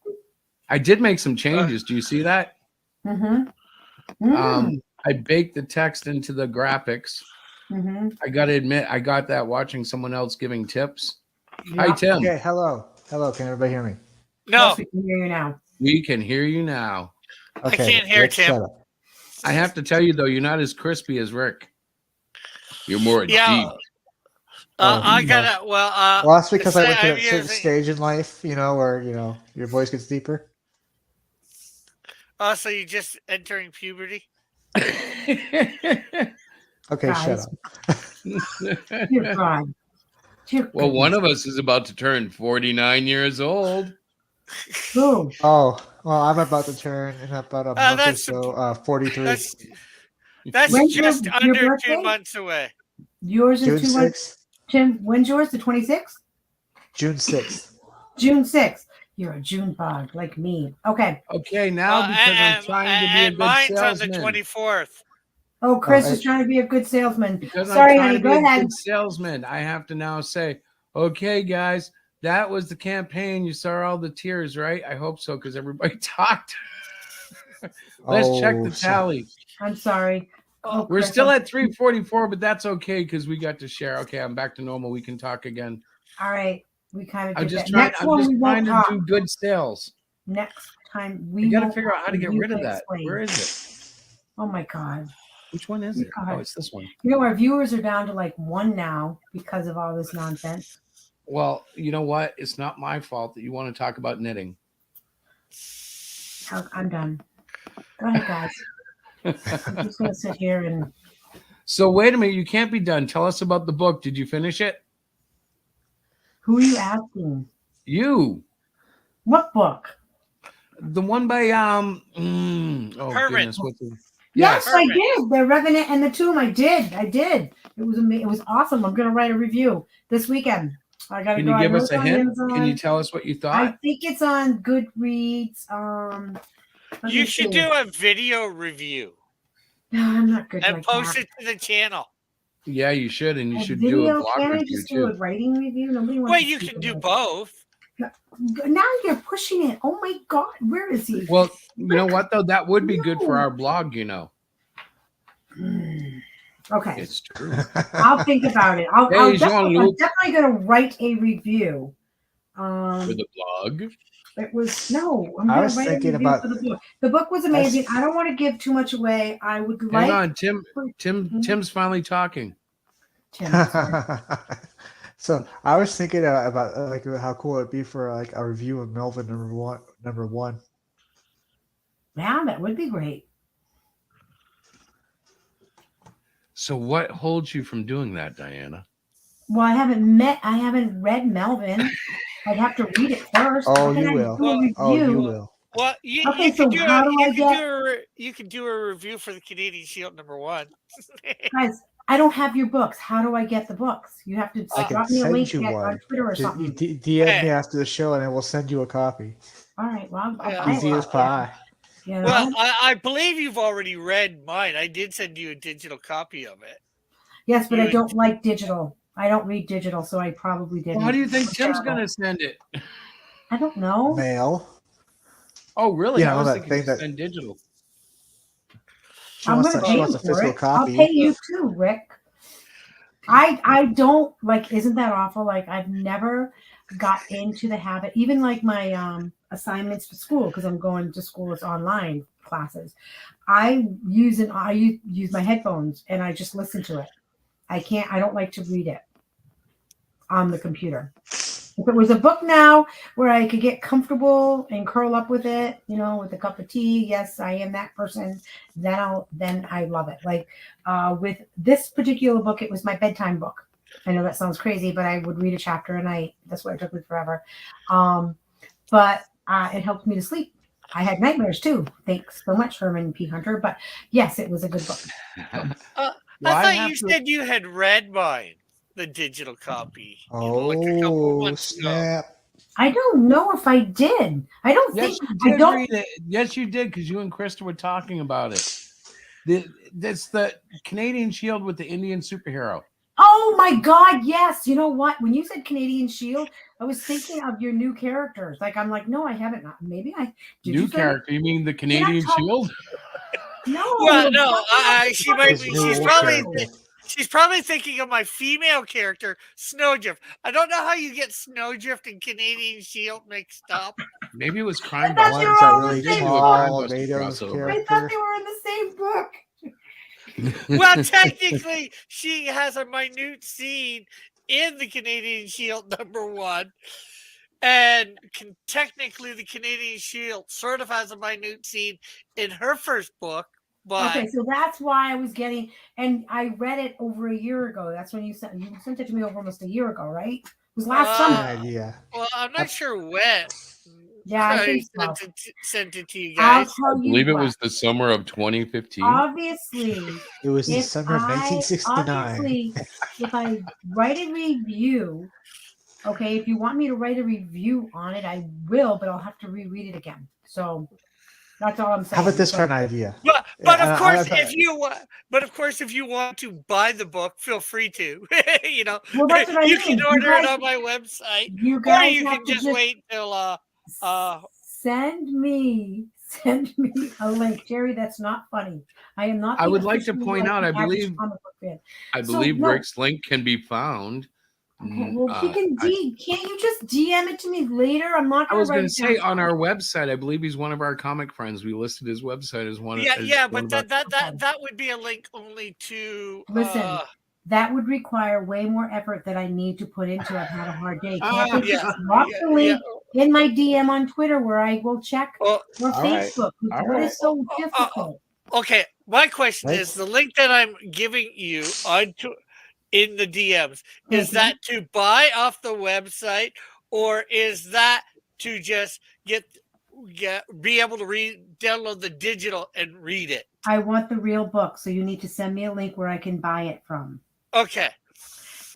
I did make some changes. Do you see that? Mm-hmm. I baked the text into the graphics. Mm-hmm. I got to admit, I got that watching someone else giving tips. Hi, Tim. Okay, hello. Hello, can everybody hear me? No. Yes, we can hear you now. We can hear you now. Okay, can't hear let's Tim. set up. I have to tell you, though, you're not as crispy as Rick. You're more Yeah. deep. I gotta. Well, Well, that's because I went to I'm that certain using- stage in life, where, your voice gets deeper. So you're just entering puberty? Okay, shut Guys. up. Dear God. Dear Well, one goodness. of us is about to turn 49 years old. Who? Oh, well, I'm about to turn in about a month or that's- so, 43. That's When's your just under birthday? 2 months away. Yours is June 2 months. 6th. Tim, when's yours? The 26th? June 6th. June 6th. You're a June bug like me. Okay. Okay, now because I'm trying to be a and good mine's salesman. on the 24th. Oh, Chris Oh, is trying to be a good salesman. Because Sorry, I'm trying honey. to Go be a ahead. good salesman, I have to now say, okay, guys, that was the campaign. You saw all the tears, right? I hope so, because everybody talked. Let's check the tally. I'm sorry. Oh, We're Chris, still I'm- at 344, but that's okay because we got to share. Okay, I'm back to normal. We can talk again. All right. We kind of I'm did just that. trying. Next I'm one, just we trying won't to talk. do good sales. Next time We we got to won't figure out talk how to and get you rid of can that. explain. Where is it? Oh my God. Which one is it? God. Oh, it's this one. You know, our viewers are down to like 1 now because of all this nonsense. Well, you know what? It's not my fault that you want to talk about knitting. I'm done. Go ahead, guys. I'm just going to sit here and... So wait a minute. You can't be done. Tell us about the book. Did you finish it? Who are you asking? You. What book? The one by oh Herman. goodness, what's it? Yes, I Herman. did. The Revenant and the Tomb. I did. It was it was awesome. I'm going to write a review this weekend. I got to Can go. you I give know us it's a on hint? Amazon. Can you tell us what you I thought? think it's on Goodreads. Let You me should see. do a video review No, I'm not good and like post that. it to the channel. Yeah, you should, and you A should do a video? blog Can't I review just do a too. writing review? Nobody wants Well, to you see can do that. both. Now you're pushing it. Oh my God, where is he? Well, you know what though? That would be good for No. our blog. You know, Okay, it's true. I'll think about it. I'm Hey, definitely Jean-Luc. going to write a review. For the blog. It was no. I'm I going was to write a thinking review about- for the book. The book was amazing. I don't want to give too much away. I would Hang like on, Tim's finally talking. Tim. So I was thinking about like how cool it'd be for like a review of Melvin number one. Yeah, that would be great. So what holds you from doing that, Diana? Well, I haven't read Melvin. I'd have to read it first. Oh, How can you I will. do a Oh, you review? will. Well, you Okay, can so do how do I you can do a review for the Canadian Shield #1. Guys, I don't have your books. How do I get the books? You have to I can drop me a link send you on one. Twitter or Just something. DM me after the show, and I will send you a copy. All right, well, I'll buy Easy it. as pie. You know? Well, I believe you've already read mine. I did send you a digital copy of it. Yes, but you I would- don't like digital. I don't read digital, so I probably didn't. Well, how do you think It's Tim's terrible. going to send it? I don't know. Mail. Oh, really? Yeah, I all was that thinking thing to that- send digital. She I'm wants, gonna she pay wants you a for physical it. copy. I'll pay you too, Rick. I don't like. Isn't that awful? Like I've never got into the habit. Even like my assignments for school, because I'm going to school as online classes. I use my headphones and I just listen to it. I don't like to read it on the computer. If it was a book now where I could get comfortable and curl up with it, with a cup of tea, yes, I am that person. Then I love it. Like with this particular book, it was my bedtime book. I know that sounds crazy, but I would read a chapter a night. That's what it took me forever. But it helped me to sleep. I had nightmares too. Thanks so much, Herman P. Hunter. But yes, it was a good book. I Well, I thought have you to- said you had read mine, the digital copy. like a couple Oh, months ago. snap. I don't know if I did. I don't Yes, think you I did don't. read it. Yes, you did, because you and Krista were talking about it. That's the Canadian Shield with the Indian superhero. Oh my God, yes. You know what? When you said Canadian Shield, I was thinking of your new characters. Like, I'm like, no, I haven't. Maybe I did. New you say- character. You mean the Canadian talk- Shield? No. Well, I'm no, talking she about might His be. new She's probably thinking of my female character, Snowdrift. I don't know how you get Snowdrift and Canadian Shield mixed up. Maybe it was Crime thought Busters. they were One's a all really the same tall Crime Mato's Busters crossover. I thought character. they were in the same book. Well, technically, she has a minute scene in the Canadian Shield #1. And technically, the Canadian Shield sort of has a minute scene in her first book. But Okay, so that's why I was getting, and I read it over a year ago. That's when you sent it to me over almost a year ago, right? It was last Good summer. idea. well, I'm not sure when. Yeah, I think so. Sent it to you I'll guys. tell I you believe it what. was the summer of 2015. Obviously, It was if December of 1969. obviously, if I write a review, okay, if you want me to write a review on it, I will, but I'll have to reread it again. So that's all I'm saying. How about this So- for an idea? But Yeah, of course, I- if you want to buy the book, feel free to. Well, that's what I you mean. can order guys- it on my website, You or guys you have can to just wait till send me a link, Jerry. That's not funny. I am not. I the would like to official, point out, I average believe- comic book fan. I So, believe no. Rick's link can be found Well, he can can't you just DM it to me later? I'm not I gonna was write going it to say down. on our website, I believe he's one of our comic friends. We listed his website as one. Yeah, as yeah, one but of our- that would be a link only to. Listen, that would require way more effort that I need to put into it. I've had a hard day. Can't they just drop the link in my DM on Twitter where I will check or right. Facebook? What is so difficult? Okay, my question is the link that I'm giving you in the DMs, is that to buy off the website, or is that to just be able to download the digital and read it? I want the real book, so you need to send me a link where I can buy it from. Okay.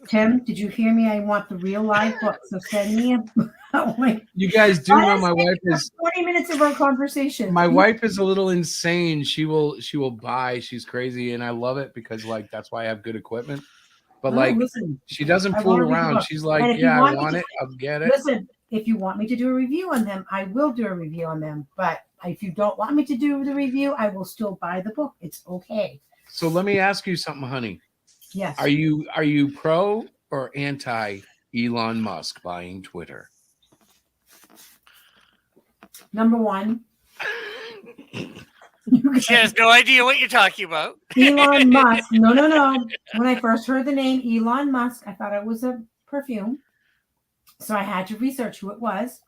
Tim, did you hear me? I want the real live book, so send me a link. You guys do know my wife is 20 minutes of our conversation. my wife is a little insane. She will buy. She's crazy, and I love it because like that's why I have good equipment. But No, like listen, she doesn't I fool wanna read the around. book. She's And like, if you yeah, I want me want to- it. I'll get it. Listen, if you want me to do a review on them, I will do a review on them. But if you don't want me to do the review, I will still buy the book. It's okay. So let me ask you something, honey. Yes. Are you pro or anti Elon Musk buying Twitter? Number one, She has no idea what you're talking about. Elon Musk. No. When I first heard the name Elon Musk, I thought it was a perfume. So I had to research who it was.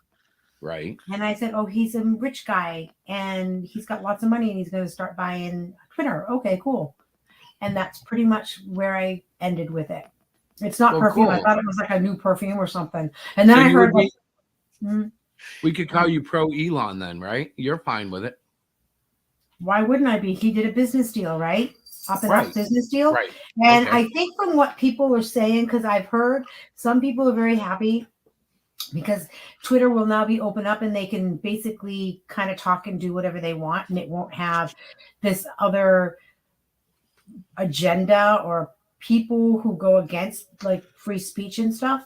Right. And I said, oh, he's a rich guy and he's got lots of money and he's going to start buying Twitter. Okay, cool. And that's pretty much where I ended with it. It's not Well, perfume. I cool. thought it was like a new perfume or something. And then So I you heard would be- like, We could call you pro Elon then, right? You're fine with it. why wouldn't I be? He did a business deal, right? Up and Right. up business deal. Right. And Okay. I think from what people are saying, because I've heard some people are very happy because Twitter will now be open up and they can basically kind of talk and do whatever they want, and it won't have this other agenda or people who go against like free speech and stuff.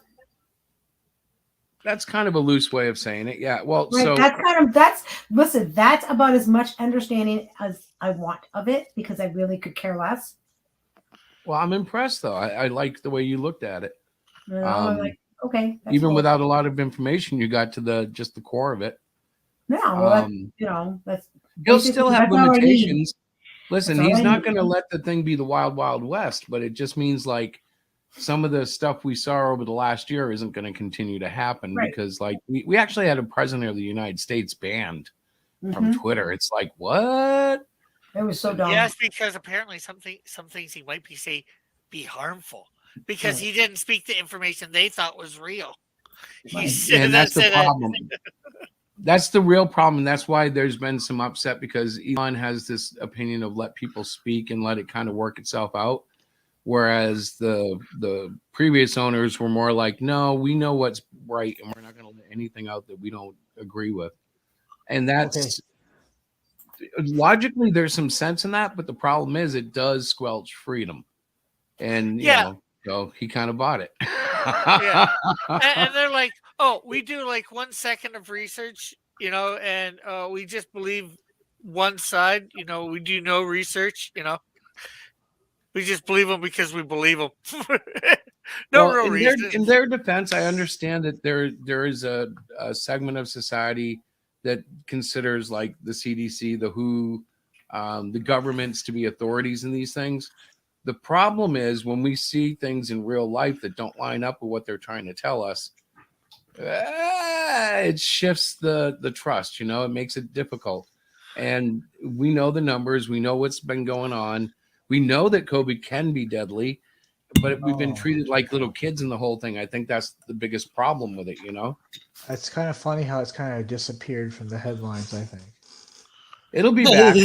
That's kind of a loose way of saying it. Yeah. Well, Right. so That's about as much understanding as I want of it because I really could care less. well, I'm impressed though. I like the way you looked at it. You know, I'm like, okay. that's Even cool. without a lot of information, you got to just the core of it. No, well, that's, Um, that's He'll basically- still have that's all I need. limitations. Listen, That's all he's I not need. going to let the thing be the wild, wild west, but it just means like some of the stuff we saw over the last year isn't going to continue to happen Right. because like we actually had a president of the United States banned from Mhm. Twitter. It's like, what? It was so dumb. Yes, because apparently some things he might be harmful because he didn't speak the information they thought was real. He said And that's the said it. problem. That's the real problem. And that's why there's been some upset because Elon has this opinion of let people speak and let it kind of work itself out. Whereas the previous owners were more like, no, we know what's right and we're not going to let anything out that we don't agree with. And that's logically there's some sense in that, but the problem is it does squelch freedom. And you Yeah. know, so he kind of bought it. Yeah. And they're like, oh, we do like 1 second of research, you know, and we just believe one side, you know, we do no research, you know. We just believe them because we believe them. No Well, real in reason. in their defense, I understand that there is a segment of society that considers like the CDC, the WHO, the governments to be authorities in these things. The problem is when we see things in real life that don't line up with what they're trying to tell us, it shifts the trust. You know, it makes it difficult. And we know the numbers. We know what's been going on. We know that COVID can be deadly, but we've been treated like little kids in the whole thing. I think that's the biggest problem with it, you know? It's kind of funny how it's kind of disappeared from the headlines, I think. It'll be back.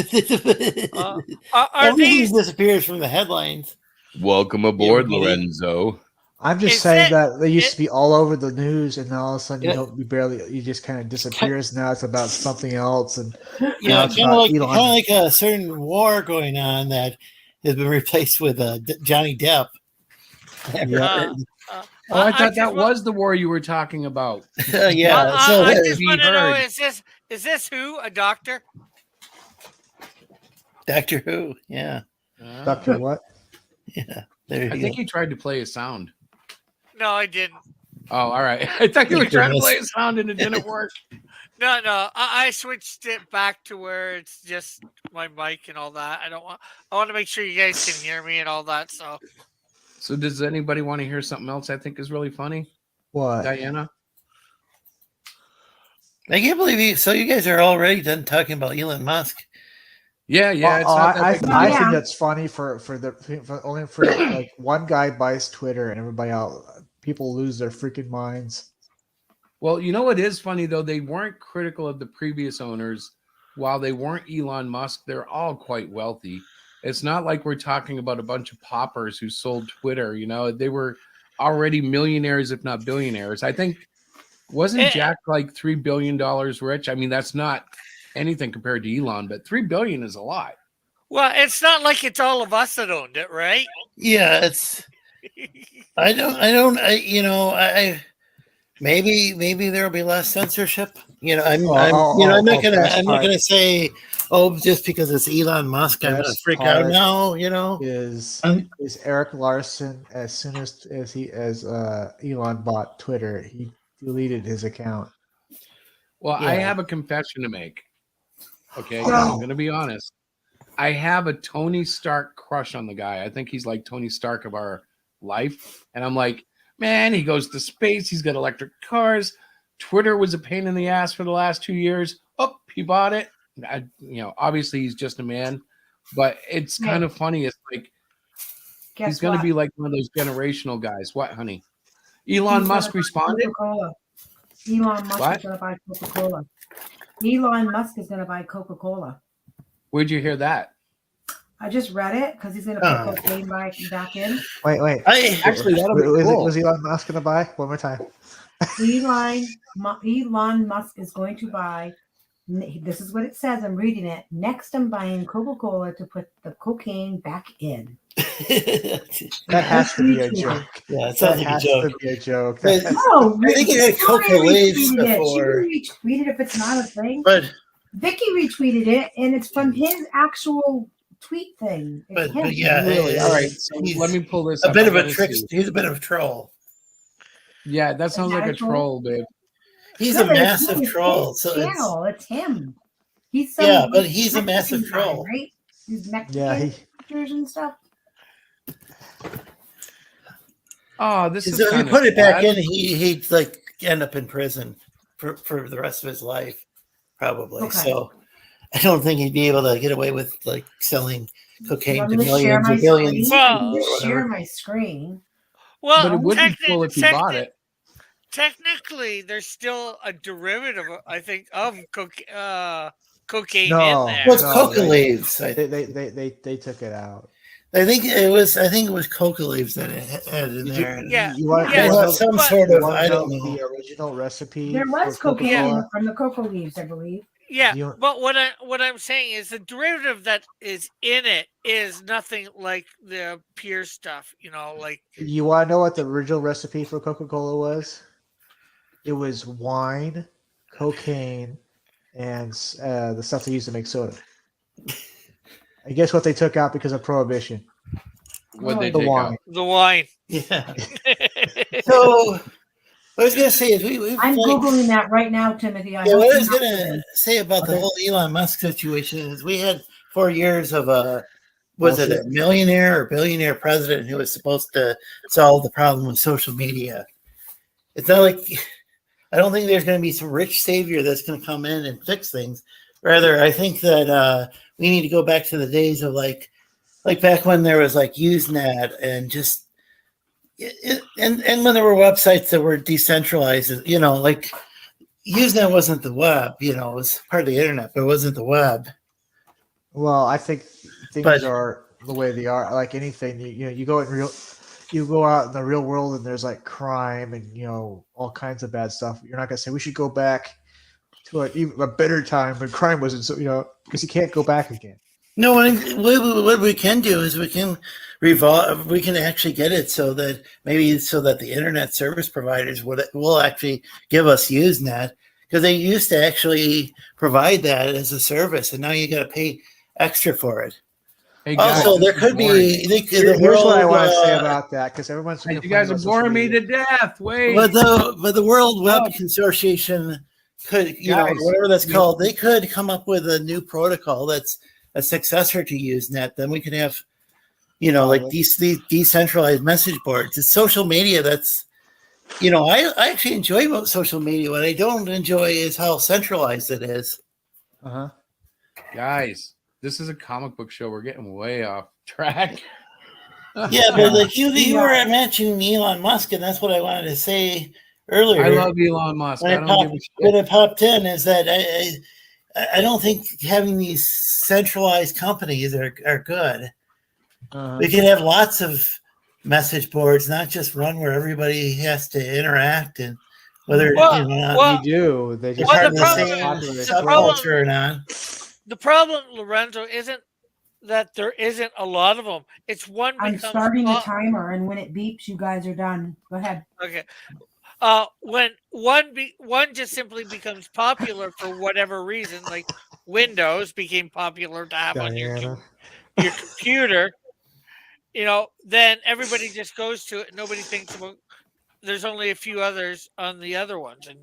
Everything disappears from the headlines. Welcome aboard, Yeah, Lorenzo. I'm just saying that they used to be all over the news, and now all of a sudden you just kind of disappears. Now it's about something else, and now it's kind of about like, Elon. like a certain war going on that has been replaced with Johnny Depp. Oh, I thought that was the war you were talking about. Yeah, so I it just is. want to know: Heard. is this who a doctor? Doctor Who, yeah. Doctor what? Yeah, there you I go. think he tried to play a sound. No, I didn't. Oh, all right. I thought you were trying to play a sound and it didn't work. No. I switched it back to where it's just my mic and all that. I want to make sure you guys can hear me and all that. So does anybody want to hear something else I think is really funny? What? Diana? I can't believe you. So you guys are already done talking about Elon Musk. Yeah. I think that's funny for only for like one guy buys Twitter and everybody else, people lose their freaking minds. Well, you know what is funny though? They weren't critical of the previous owners. While they weren't Elon Musk, they're all quite wealthy. It's not like we're talking about a bunch of paupers who sold Twitter. You know, they were already millionaires, if not billionaires. I think wasn't Jack like $3 billion rich? I mean, that's not anything compared to Elon, but $3 billion is a lot. Well, it's not like it's all of us that owned it, right? Yeah, it's. I maybe there will be less censorship. You know, I'm not gonna say, oh, just because it's Elon Musk, I'm gonna freak out now. You know, is Eric Larson as soon as Elon bought Twitter, he deleted his account. Well, Yeah. I have a confession to make. Okay, I'm going to be honest. I have a Tony Stark crush on the guy. I think he's like Tony Stark of our life. And I'm like, man, he goes to space. He's got electric cars. Twitter was a pain in the ass for the last 2 years. Oh, he bought it. Obviously he's just a man, but it's kind of funny. It's like, he's going to be like one of those generational guys. What, honey? Elon Musk responded. Coca-Cola. Elon Musk What? is going to buy Coca-Cola. Elon Musk is going to buy Coca-Cola. Where'd you hear that? I just read it because he's going to put cocaine back in. Wait. Actually, that'll be cool. Was Elon Musk going to buy? One more time. Elon Musk is going to buy. This is what it says. I'm reading it. Next, I'm buying Coca-Cola to put the cocaine back in. That has to be a joke. Yeah, it sounds like a joke. To be a joke. No, I think it had Coca Leaves before. She retweeted if it's not a thing. But Vicky retweeted it, and it's from his actual tweet thing. It's him. But yeah, Really? All right. So let me pull this a up. bit of I a gotta trick. see. He's a bit of a troll. Yeah, that sounds like a troll, babe. He's No, a but it's massive his troll. So it's, channel. It's him. He's yeah, some but he's a Mexican massive guy, troll. right? He's Mexican Yeah, pictures and stuff. Oh, this is So if you kind put of it back sad. in, he'd like end up in prison for the rest of his life, probably. Okay. So I don't think he'd be able to get away with like selling cocaine Want to me to share millions my or billions. screen? I can or just share whatever. my screen. Well, But it would be cool if he bought it. Technically, there's still a derivative, I think, of cocaine No, in there. Well, it's no, coca they- leaves. They took it out. I think it was coca leaves that it had in Did there. Yeah, You want, yeah, you It want had some but- sort you of want I to don't know know. the original recipe? There was for cocaine Coca-Cola? from the cocoa leaves, I believe. Yeah, You- but what I'm saying is the derivative that is in it is nothing like the pure stuff. You know, like You want to know what the original recipe for Coca-Cola was? It was wine, cocaine, and the stuff they used to make soda. I guess what they took out because of prohibition. What'd they The take wine. out? the wine. Yeah. So what I was gonna say is we've I'm like, googling that right now, Timothy. yeah, what I was gonna say about the whole Elon Musk situation is we had 4 years of was it a Bullshit. millionaire or billionaire president who was supposed to solve the problem with social media. It's not like I don't think there's going to be some rich savior that's going to come in and fix things. Rather, I think that we need to go back to the days of like back when there was like Usenet and just and when there were websites that were decentralized. You know, like Usenet wasn't the web. You know, it was part of the internet, but it wasn't the web. Well, I think things But- are the way they are. Like anything, you go out in the real world and there's like crime and all kinds of bad stuff. You're not gonna say we should go back to even a better time when crime wasn't so because you can't go back again. No, what we can do is we can revolve. We can actually get it so that the internet service providers will actually give us Usenet because they used to actually provide that as a service, and now you got to pay extra for it. Hey Also, there this is could boring. be Here's the world. what I want to say about that, because everyone's You complaining guys are about social boring me media. to death. Wait. But the World Web Consortium could, Guys, whatever that's you- called, they could come up with a new protocol that's a successor to Usenet. Then we could have, like these decentralized message boards. It's social media that's, I actually enjoy social media. What I don't enjoy is how centralized it is. Uh-huh. Guys, this is a comic book show. We're getting way off track. Yeah, but like you were mentioning Elon Musk, and that's what I wanted to say earlier. I love Elon Musk. When I it don't popped, give a shit. when it popped in is that I don't think having these centralized companies are good. We could have lots of message boards, not just one where everybody has to interact and whether you do. They just part of the the problem same is- subculture or not. The problem, Lorenzo, isn't that there isn't a lot of them. It's one I'm becomes starting the pop- timer, and when it beeps, you guys are done. Go ahead. Okay. When one just simply becomes popular for whatever reason, like Windows became popular to have on your computer, then everybody just goes to it. And nobody thinks about. There's only a few others on the other ones, and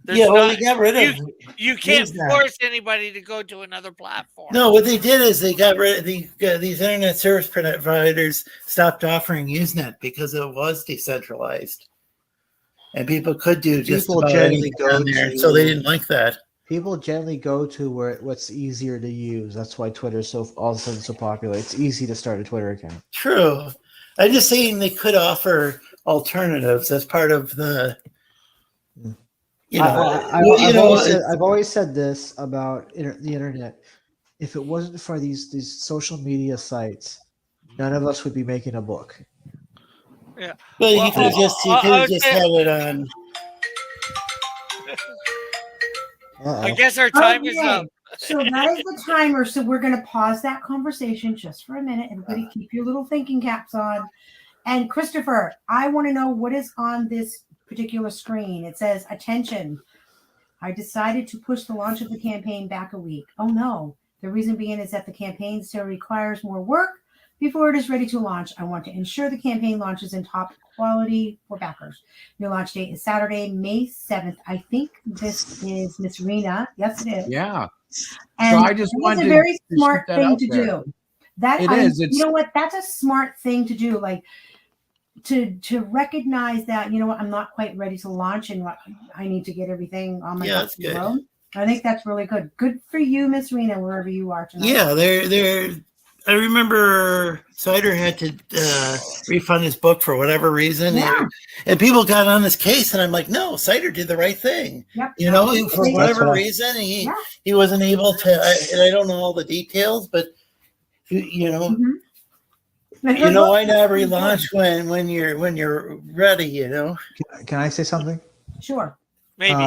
there's they got rid of. you can't Usenet. force anybody to go to another platform. No, what they did is they got rid of these internet service providers stopped offering Usenet because it was decentralized, and people could do just People about generally anything go on there. to- So they didn't like that. People generally go to what's easier to use. That's why Twitter is all of a sudden so popular. It's easy to start a Twitter account. True. I'm just saying they could offer alternatives as part of the. I've always said this about the internet. If it wasn't for these social media sites, none of us would be making a book. Yeah. But you could have just had it on. I guess our time is Okay, up. So that is the timer. So we're going to pause that conversation just for a minute. Everybody keep your little thinking caps on. And Christopher, I want to know what is on this particular screen. It says, attention. I decided to push the launch of the campaign back a week. Oh no. The reason being is that the campaign still requires more work before it is ready to launch. I want to ensure the campaign launches in top quality for backers. Your launch date is Saturday, May 7th. I think this is Miss Rena. Yes, it is. Yeah. And So I just it's wanted a to very shoot smart that thing out to there. do. That It I, is. you It's- know what? That's a smart thing to do. Like to recognize that, you know what, I'm not quite ready to launch and I need to get everything on my Yeah, that's good. road. I think that's really good. Good for you, Miss Rena, wherever you are tonight. Yeah, they're. I remember Cider had to refund his book for whatever reason, and people got on his case, and I'm like, no, Cider did the right thing. Yep. For whatever reason, he wasn't able to. And I don't know all the details, but you know why not relaunch when you're ready? Can I say something? Sure. Maybe.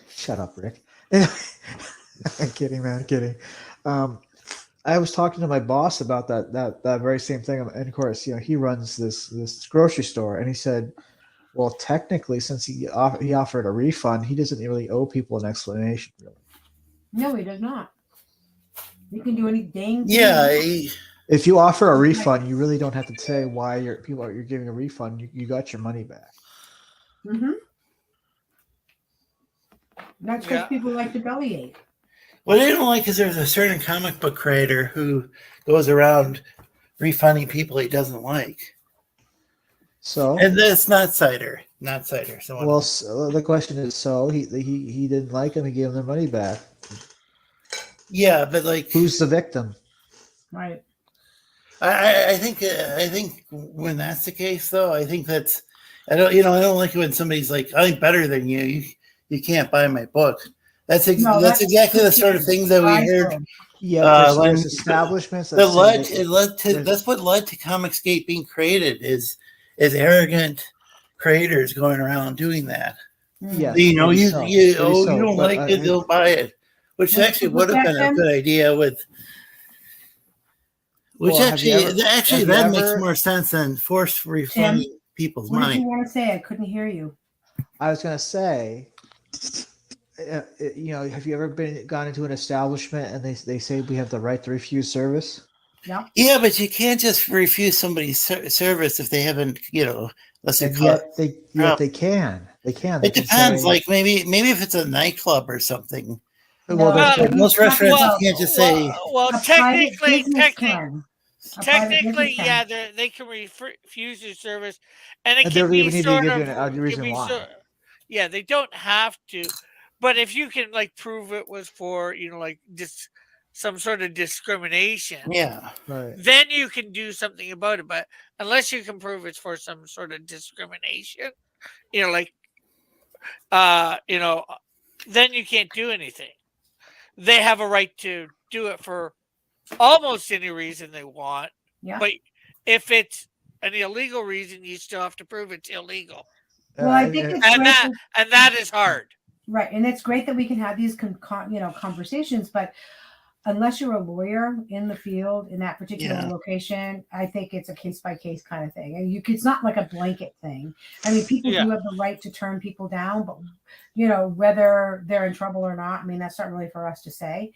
Shut up, Rick. I'm kidding, man. I'm kidding. I was talking to my boss about that very same thing, and of course, he runs this grocery store, and he said, well, technically, since he offered a refund, he doesn't really owe people an explanation, really. No, he does not. You can do any dang thing. Yeah. If you offer a refund, you really don't have to say why you're giving a refund. You got your money back. Mm-hmm. That's because people like to bellyache. What I don't like is there's a certain comic book creator who goes around refunding people he doesn't like. So, and that's not Cider. Not Cider. So well, the question is, so he didn't like him. He gave him their money back. Yeah, but like, who's the victim? Right. I think when that's the case, though, I think that's I don't like it when somebody's like, I'm better than you. You can't buy my book. That's exactly the sort of things that we heard. Yeah, there's establishments that that's what led to Comicsgate being created is arrogant creators going around doing that. Yes, you maybe don't like it, don't buy it, which actually would have been a good idea with. Which that makes more sense than force refunding people's What money. did you want to say? I couldn't hear you. I was going to say, have you ever gone into an establishment and they say we have the right to refuse service? Yeah. Yeah, but you can't just refuse somebody's service if they haven't, unless they And call yet they can. They can. They It can depends. say- Like maybe if it's a nightclub or something. Well, that's what- most restaurants you can't just say. Well, A private business technically, can. A private technically, business yeah, can. they can refuse your service, and it And can they be even need to sort give of. you a can reason be why. yeah, they don't have to, but if you can like prove it was for like just some sort of discrimination, Yeah. Right. then you can do something about it. But unless you can prove it's for some sort of discrimination, like then you can't do anything. They have a right to do it for almost any reason they want. Yeah. But if it's an illegal reason, you still have to prove it's illegal. Well, I think it's and great that that- and that is hard. Right, and it's great that we can have these conversations, but unless you're a lawyer in the field in that particular Yeah. location, I think it's a case by case kind of thing. And it's not like a blanket thing. I mean, people Yeah. do have the right to turn people down, but whether they're in trouble or not, I mean, that's not really for us to say.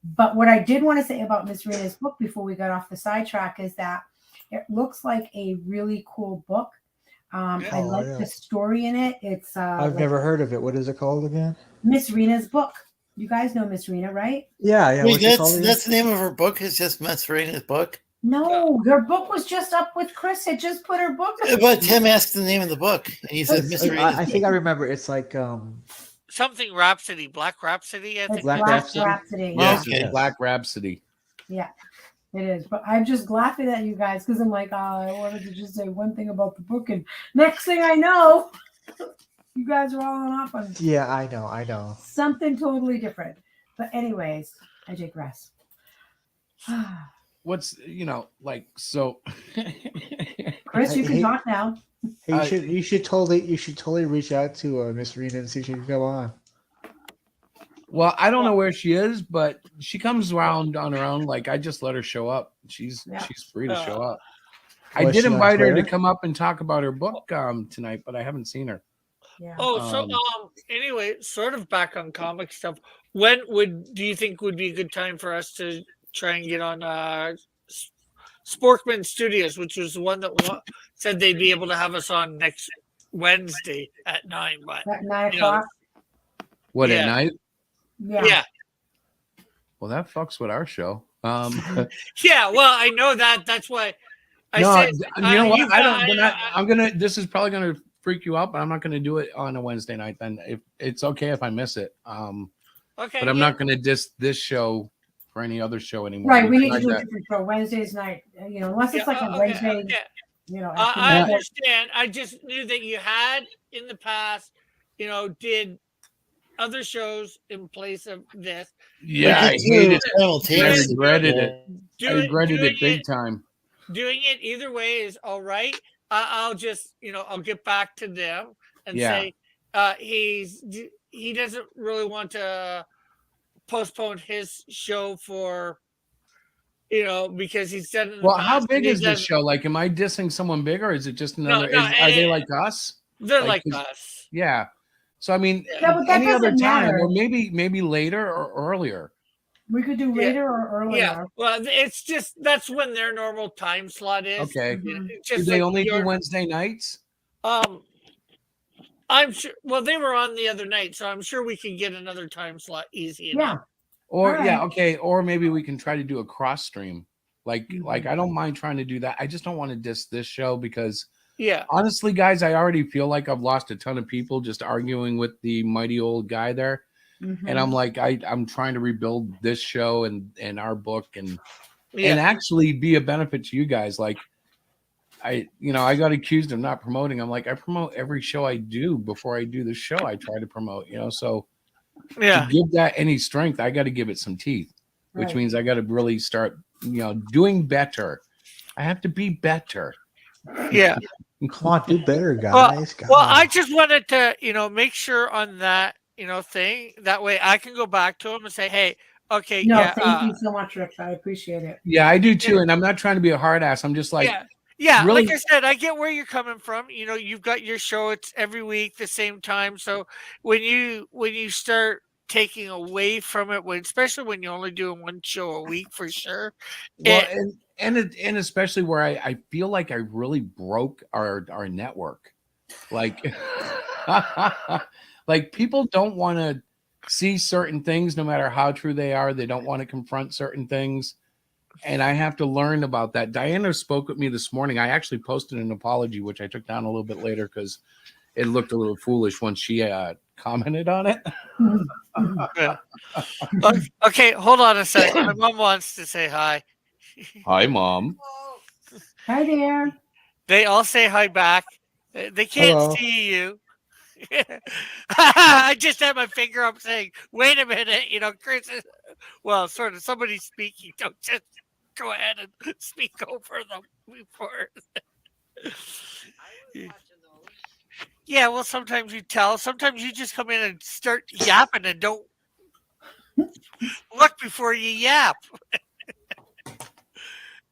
But what I did want to say about Miss Rena's book before we got off the sidetrack is that it looks like a really cool book. I Oh, like yeah. the story in it. It's I've like never heard of it. What is it called again? Miss Rena's book. You guys know Miss Rena, right? Yeah, yeah. Wait, what's it called again? that's the name of her book. It's just Miss Rena's book. No, her book was just up with Chris. Had just put her book. up. But Tim asked the name of the book, and he said Miss Rena's. I think I remember. It's like Something Rhapsody, Black Rhapsody, I think. Black Black Rhapsody? Rhapsody. Yes, Yeah. it's Black Rhapsody. Yeah, it is. But I'm just laughing at you guys because I'm like, I wanted to just say one thing about the book, and next thing I know, you guys are all off on yeah. I know. something totally different. But anyways, I digress. What's so? Chris, you can Hey- talk now. Hey, you should totally reach out to Miss Rena and see if she can come on. Well, I don't know where she is, but she comes around on her own. Like I just let her show up. She's free to show up. I Was did she on invite her to Twitter? come up and talk about her book tonight, but I haven't seen her. Yeah. Anyway, sort of back on comic stuff. Do you think would be a good time for us to try and get on Sporkman Studios, which was the one that said they'd be able to have us on next Wednesday at 9. But At 9 you know, o'clock. What Yeah. at night? Yeah. Well, that fucks with our show. Yeah, well, I know that. That's why I no, said. you know what? you've I got- don't. I'm gonna. This is probably gonna freak you out, but I'm not gonna do it on a Wednesday night. Then if it's okay if I miss it. Okay, But I'm yeah. not gonna diss this show for any other show anymore. Right, we need to Tried do a that. different show Wednesdays night. Unless it's Yeah, like a okay, Wednesday. okay. After I midnight. understand. I just knew that you had in the past, did other shows in place of this. Yeah, I But hated it. simultaneous. I regretted it. Do I it- regretted doing it big it- time. Doing it either way is all right. I'll just, I'll get back to them and Yeah. say he doesn't really want to postpone his show for, because he's done it in the Well, how past, big and he is this doesn't- show? Like, am I dissing someone big, or is it just another? no, are they like us? They're like is- us. Yeah. So I mean, Yeah, but that any other doesn't time, matter. or maybe later or earlier. We could do later or earlier. Yeah, well, it's just that's when their normal time slot is. Okay. Mm-hmm. It's Do just they like only do your- Wednesday nights? I'm sure. Well, they were on the other night, so I'm sure we can get another time slot easy Yeah. enough. Or All yeah, right. okay. Or maybe we can try to do a cross stream. Like Mm-hmm. I don't mind trying to do that. I just don't want to diss this show because Yeah. honestly, guys, I already feel like I've lost a ton of people just arguing with the mighty old guy there. Mhm. And I'm like, I'm trying to rebuild this show and our book and Yeah. actually be a benefit to you guys. Like I got accused of not promoting. I'm like, I promote every show I do before I do the show. I try to promote, so Yeah. to give that any strength, I got to give it some teeth, which Right. means I got to really start, doing better. I have to be better. Yeah. Come on, do better, Well, guys. God. well, I just wanted to, make sure on that, thing. That way I can go back to him and say, hey, okay, No, yeah, thank you so much, Rick. I appreciate it. Yeah, I do too. And I'm not trying to be a hard ass. I'm just like, yeah. really- Like I said, I get where you're coming from. You've got your show. It's every week, the same time. So when you start taking away from it, when especially when you're only doing one show a week for sure. Well, It- and especially where I feel like I really broke our network. Like like people don't want to see certain things no matter how true they are. They don't want to confront certain things. And I have to learn about that. Diana spoke with me this morning. I actually posted an apology, which I took down a little bit later because it looked a little foolish once she commented on it. Yeah. Okay, hold on a second. My mom wants to say hi. Hi, Mom. Hi there. They all say hi back. They can't Hello. see you. I just had my finger up saying, wait a minute, you know, Chris is, well, sort of somebody's speaking. Don't just go ahead and speak over them before. Yeah, well, sometimes you tell. Sometimes you just come in and start yapping and don't look before you yap.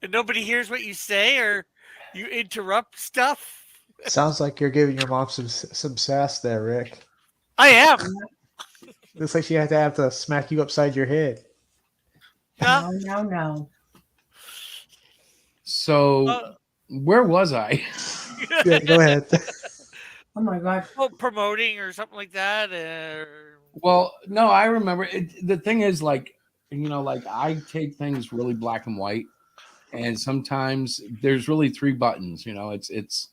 And nobody hears what you say, or you interrupt stuff. Sounds like you're giving your mom some sass there, Rick. I am. Looks like she had to have to smack you upside your head. No. So where was I? Yeah, go ahead. Oh my God. Well, promoting or something like that. Well, no, I remember it. The thing is, like, you know, like I take things really black and white, and sometimes there's really three buttons. You know, it's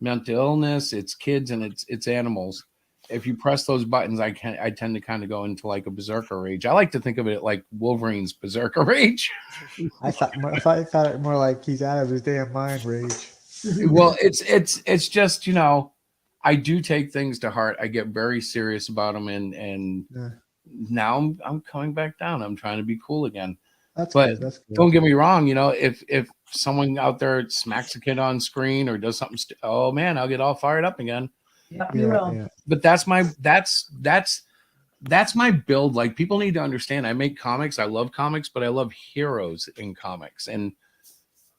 mental illness, it's kids, and it's animals. If you press those buttons, I tend to kind of go into like a berserker rage. I like to think of it like Wolverine's berserker rage. I thought it more like he's out of his damn mind rage. Well, it's just, you know, I do take things to heart. I get very serious about them, and Yeah. now I'm coming back down. I'm trying to be cool again. That's But good. That's good. don't get me wrong. You know, if someone out there smacks a kid on screen or does something, oh man, I'll get all fired up again. Yep, you will. But that's my build. Like, people need to understand, I make comics. I love comics, but I love heroes in comics. And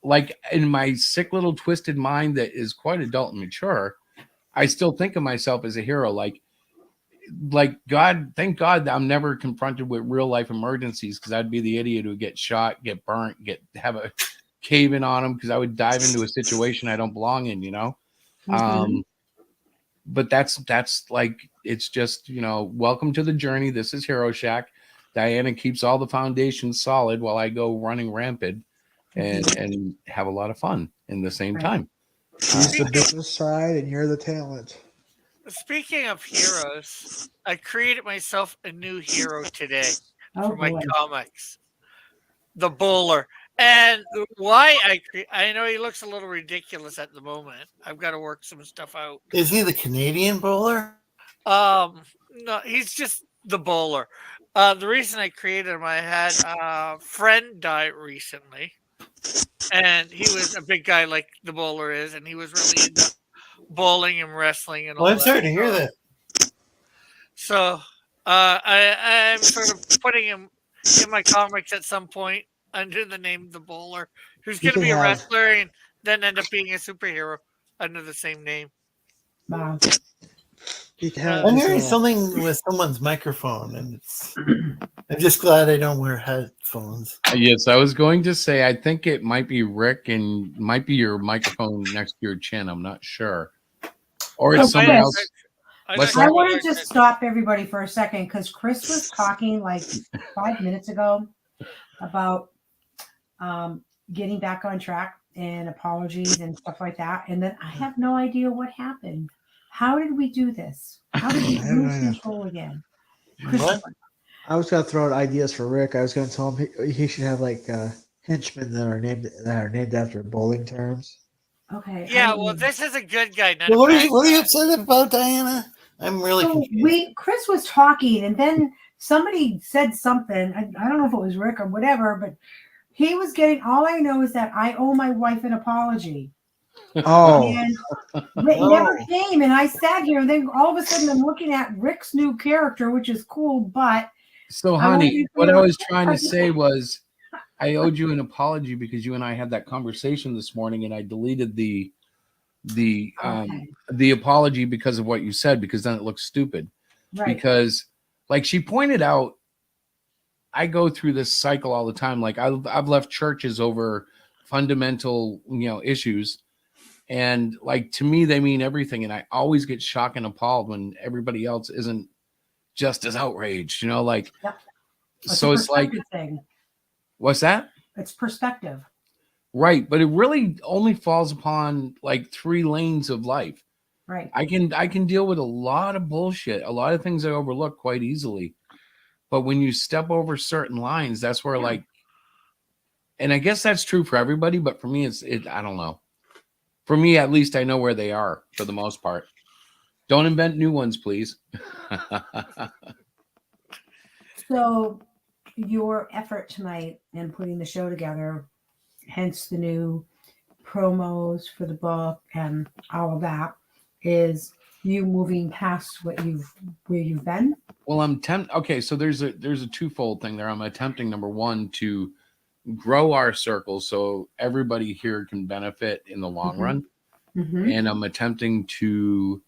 like, in my sick little twisted mind that is quite adult and mature, I still think of myself as a hero. Like God, thank God that I'm never confronted with real life emergencies, because I'd be the idiot who get shot, get burnt, have a cave in on them, because I would dive into a situation I don't belong in, you know? Mhm. But that's like, it's just, you know, welcome to the journey. This is Hero Shack. Diana keeps all the foundations solid while I go running rampant and have a lot of fun in the same time. He's the business side, and you're the talent. Speaking of heroes, I created myself a new hero today Oh, for my boy. comics. The Bowler. And why I know he looks a little ridiculous at the moment. I've got to work some stuff out. Is he the Canadian bowler? No, he's just the Bowler. The reason I created him, I had a friend die recently, and he was a big guy like the Bowler is, and he was really into bowling and wrestling and all Well, I'm that. sorry to hear that. So I'm sort of putting him in my comics at some point under the name The Bowler, who's You going to can be a have- wrestler and then end up being a superhero under the same name. Wow. You can have I'm this, hearing something with someone's microphone, and it's. I'm just glad I don't wear headphones. Yes, I was going to say, I think it might be Rick, and might be your microphone next to your chin. I'm not sure. Or it's someone Chris, else. What's I that? want to just stop everybody for a second, because Chris was talking like 5 minutes ago about getting back on track and apologies and stuff like that. And then I have no idea what happened. How did we do this? How did we I have no lose idea. control again? What? I was gonna throw out ideas for Rick. I was gonna tell him he should have like henchmen that are named after bowling terms. Okay. Yeah, well, this is a good guy. Not Well, a what bad are you guy. upset about, Diana? I'm really So confused. Chris was talking, and then somebody said something. I don't know if it was Rick or whatever, but he was getting. All I know is that I owe my wife an apology. Oh, And it never came, and I sat here, and then all of a sudden I'm looking at Rick's new character, which is cool, but So, I honey, wonder if what you I were- was trying to say was, I owed you an apology because you and I had that conversation this morning, and I deleted the apology because of what you said, because then it looks stupid. Right. Because Like she pointed out, I go through this cycle all the time. Like I've left churches over fundamental, issues. And like, to me, they mean everything. And I always get shocked and appalled when everybody else isn't just as outraged, like, Yep. so it's like, thing. What's that? It's perspective. Right. But it really only falls upon like 3 lanes of life. Right. I can deal with a lot of bullshit, a lot of things I overlook quite easily. But when you step over certain lines, that's where like, and I guess that's true for everybody, but for me, I don't know. For me, at least I know where they are for the most part. Don't invent new ones, please. So your effort tonight in putting the show together, hence the new promos for the book and all of that, is you moving past where you've been? Well, okay, so there's a twofold thing there. I'm attempting, number one, to grow our circle so everybody here can benefit in the long run. Mm-hmm. And I'm attempting to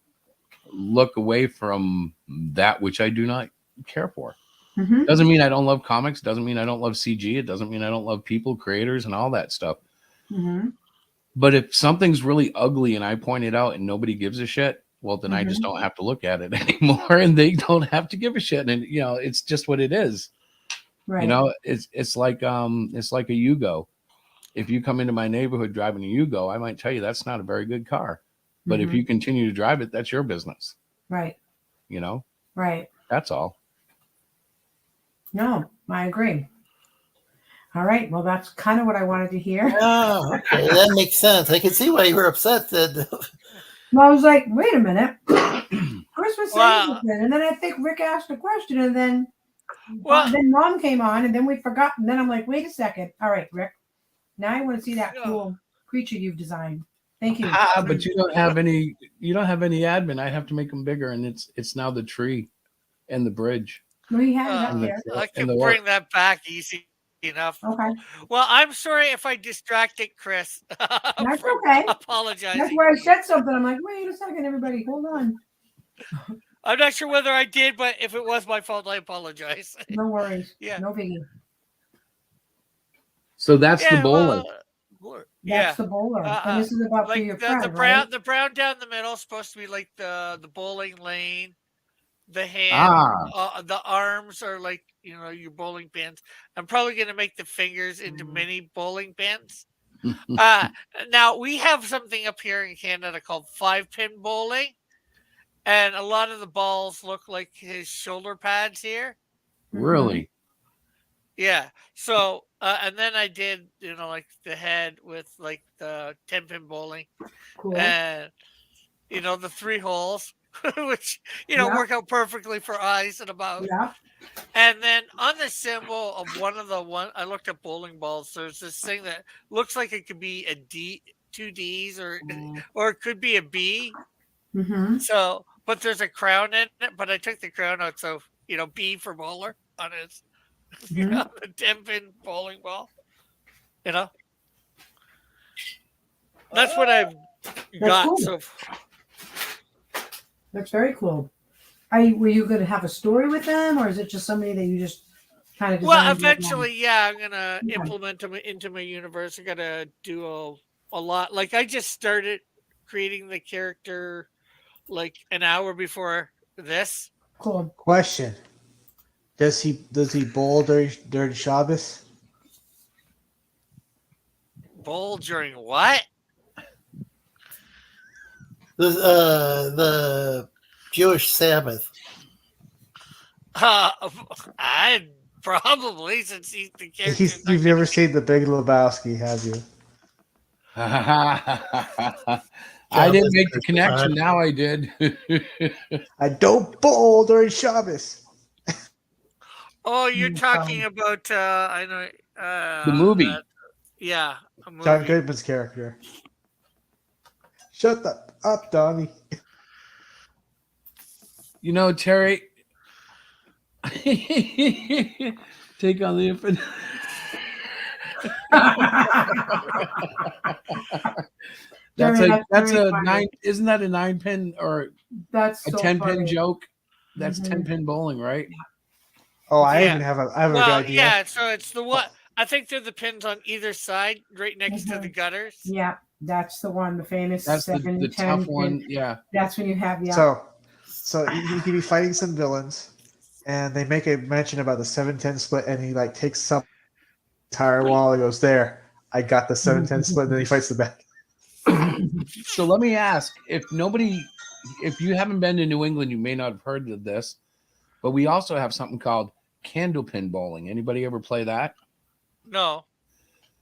look away from that which I do not care for. Mm-hmm. Doesn't mean I don't love comics. Doesn't mean I don't love CG. It doesn't mean I don't love people, creators, and all that stuff. Mm-hmm. But if something's really ugly and I point it out and nobody gives a shit, well, then I just Mhm. don't have to look at it anymore, and they don't have to give a shit. And it's just what it is. Right. It's like a Yugo. If you come into my neighborhood driving a Yugo, I might tell you that's not a very good car. But if Mhm. you continue to drive it, that's your business. Right. Right. That's all. No, I agree. All right. Well, that's kind of what I wanted to hear. Oh, okay. That makes sense. I can see why you were upset that. Well, I was like, wait a minute. Chris was saying Wow. something, and then I think Rick asked a question, and then Well- then Mom came on, and then we forgot. And then I'm like, wait a second. All right, Rick. Now I want to see that cool creature you've designed. Thank you. But you don't have any admin. I have to make them bigger, and it's now the tree and the bridge. We have it up And the- there. I and can the bring that back easy enough. Okay. Well, I'm sorry if I distracted Chris. That's okay. Apologizing. That's where I said something. I'm like, wait a second, everybody, hold on. I'm not sure whether I did, but if it was my fault, I apologize. No worries. Yeah. No biggie. So that's the Yeah, bowler. well, That's the bowler. And this is about for like your the friend, brown, right? the brown down the middle is supposed to be like the bowling lane. The hand, the arms are like your bowling pins. I'm probably gonna make the fingers into mini bowling pins. Now we have something up here in Canada called 5-pin bowling, and a lot of the balls look like his shoulder pads here. Really? Yeah. So, and then I did, like the head with like the 10-pin bowling, Cool. and the 3 holes, which Yeah. work out perfectly for eyes and a mouth. Yeah. And then on the symbol of I looked at bowling balls. There's this thing that looks like it could be a D, 2 Ds, or it could be a B. Mm-hmm. So, but there's a crown in it. But I took the crown out, so B for bowler on his, the 10-pin bowling ball. That's what I've got. cool. So, That's very cool. Were you going to have a story with them, or is it just somebody that you just kind of well, designed right now? eventually, yeah, I'm gonna Yeah. implement them into my universe. I gotta do a lot. Like I just started creating the character like an hour before this. Cool. Question: Does he bowl during Shabbos? Bowl during what? The Jewish Sabbath. I probably, since he's the character. You've never seen The Big Lebowski, have you? I didn't make the connection. Now I did. I don't bowl during Shabbos. Oh, you're talking about I know The movie. Yeah, a movie. John Goodman's character. Shut up, Donnie. Terry, take on the infinite. That's Jerry, a that's very a funny. 9. Isn't that a 9-pin or That's a so 10-pin funny. joke? That's 10-pin bowling, right? Oh, I Yeah. even have a good Well, idea. yeah. So it's the what I think they're the pins on either side, right next to the gutters. Yeah, that's the one, the famous That's the 7, 10 tough pin. one. Yeah. That's when you have So you could be fighting some villains, and they make a mention about the 7-10 split, and he like takes some entire wall and goes, "There, I got the 7-10 split." And then he fights the back. So let me ask, if you haven't been to New England, you may not have heard of this, but we also have something called candlepin bowling. Anybody ever play that? No.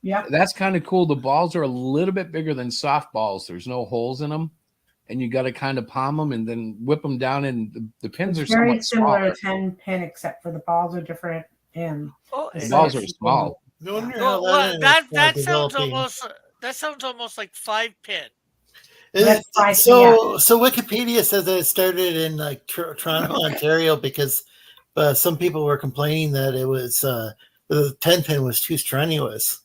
Yeah. That's kind of cool. The balls are a little bit bigger than softballs. There's no holes in them, and you got to kind of palm them and then whip them down, and the pins It's are very somewhat similar smaller. to 10 pin, except for the balls are different. And The balls are small. No wonder Well, how that sounds almost like 5-pin. So Wikipedia says that it started in like Toronto, Ontario, because some people were complaining that it was the 10-pin was too strenuous.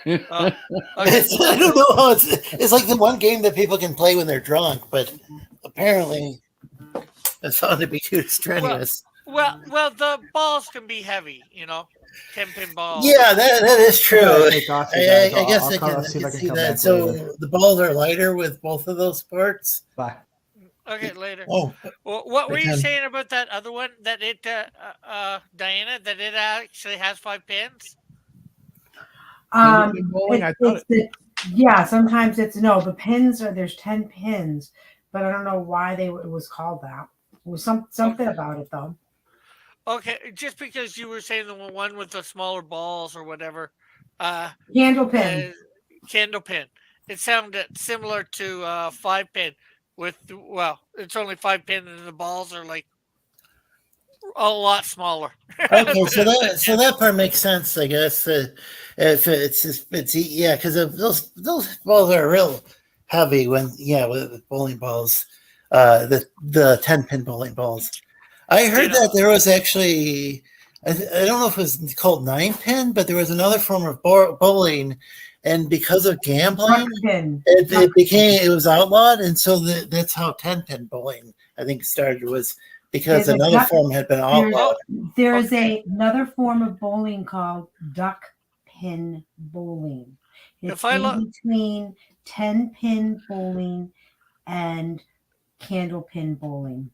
I don't know how it's like the one game that people can play when they're drunk, but apparently it's found to be too strenuous. Well, the balls can be heavy, 10-pin balls. Yeah, that is true. Yeah, take off, you guys. I guess I'll I come- can, I'll see if I can see come that. back So later. the balls are lighter with both of those sports. Bye. Okay, later. Oh, what were you again. saying about that other one? That it, Diana, that it actually has 5 pins? Candlepin bowling? I thought yeah, sometimes the pins there's 10 pins, but I don't know why it was called that. It was something about it though. Okay, just because you were saying the one with the smaller balls or whatever. Candlepin. Candlepin. It sounded similar to 5-pin. It's only 5 pin and the balls are like a lot smaller. Okay, so that part makes sense, I guess. If it's because those balls are real heavy with bowling balls, the 10-pin bowling balls. I heard that there was actually I don't know if it was called 9-pin, but there was another form of bowling, and because of gambling, it was outlawed, and so that's how 10-pin bowling I think started, was because another form had been outlawed. There is another form of bowling called duck pin bowling. It's between 10-pin bowling and candlepin bowling.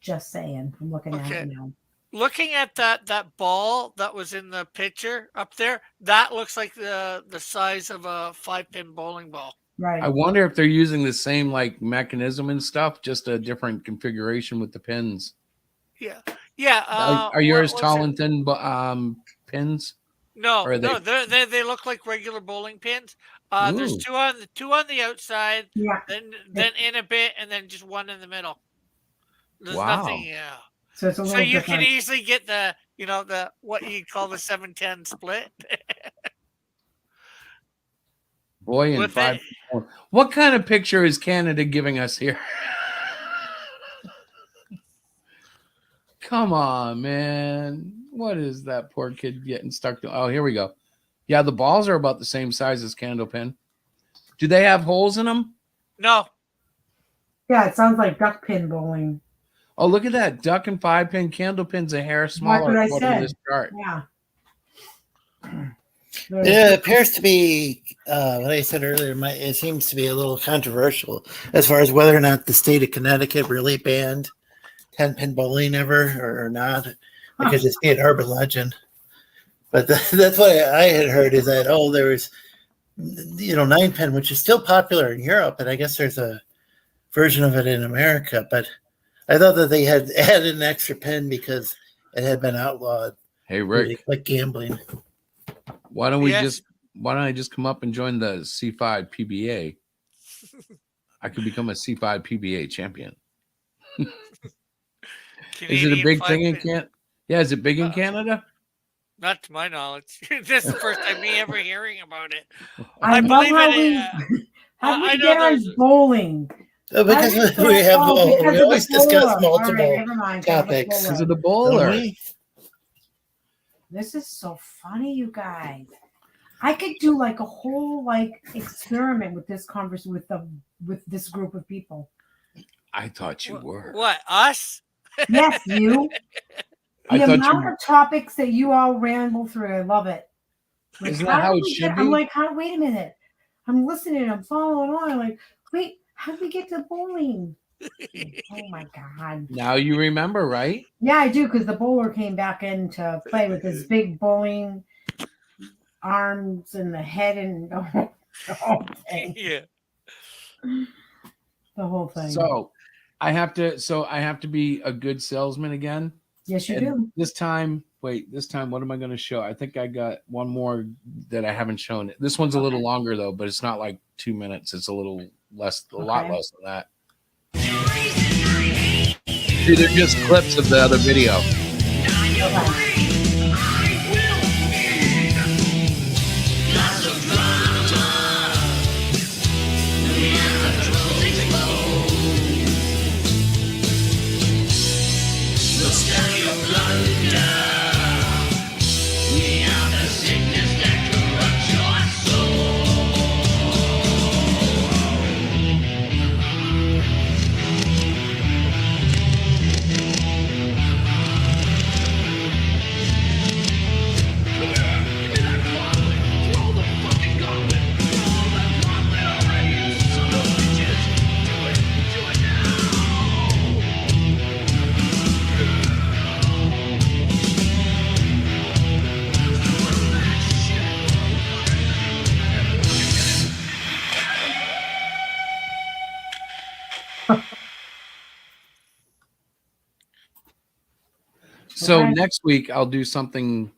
Just saying. I'm looking at it now. Looking at that ball that was in the picture up there, that looks like the size of a 5-pin bowling ball. Right. I wonder if they're using the same mechanism and stuff, just a different configuration with the pins. Yeah. Yeah. Are yours tall and thin pins? No, Or are no, they- they look like regular bowling pins. There's Ooh. two on the outside, yeah, then in a bit, and then just one in the middle. There's Wow. nothing, yeah. So it's a little you different. can easily get the what you call the 7-10 split. Boy, in With 5. What kind of picture is Canada giving us here? Come on, man. What is that poor kid getting stuck to? Oh, here we go. Yeah, the balls are about the same size as candlepin. Do they have holes in them? No. Yeah, it sounds like duck pin bowling. Oh, look at that. Duck and 5-pin, candlepin's a hair smaller. That's what I according to said. this chart. Yeah. Yeah, it appears to be what I said earlier. It seems to be a little controversial as far as whether or not the state of Connecticut really banned 10-pin bowling ever or not. It could just be an urban legend. But that's what I had heard, is that there was 9-pin, which is still popular in Europe, and I guess there's a version of it in America. But I thought that they had added an extra pin because it had been outlawed. Hey, Rick. Like gambling. Why don't I just come up and join the C5 PBA? I could become a C5 PBA champion. Is it a big thing in Canada? Yeah, is it big in Canada? Not to my knowledge. This is the first time me ever hearing about it. I love believe how it. we get on bowling. Because we always discuss multiple topics. Because of the bowler. This is so funny, you guys. I could do a whole experiment with this conversation with this group of people. I thought you were. What, us? Yes, you. I The thought amount you. of topics that you all ramble through, I love it. Like, Isn't that how did it we should I'm be? like, wait a minute. I'm listening. I'm following on. I'm like, wait, how did we get to bowling? Oh my god. Now you remember, right? Yeah, I do, because the bowler came back in to play with his big bowling arms and the head and the whole thing. Yeah. The whole thing. So I have to be a good salesman again. Yes, you And do. This time, what am I going to show? I think I got one more that I haven't shown. This one's a little longer though, but it's not like 2 minutes. It's a little less, a lot less than that. See, they're just clips of the other video. So Okay. next week I'll do something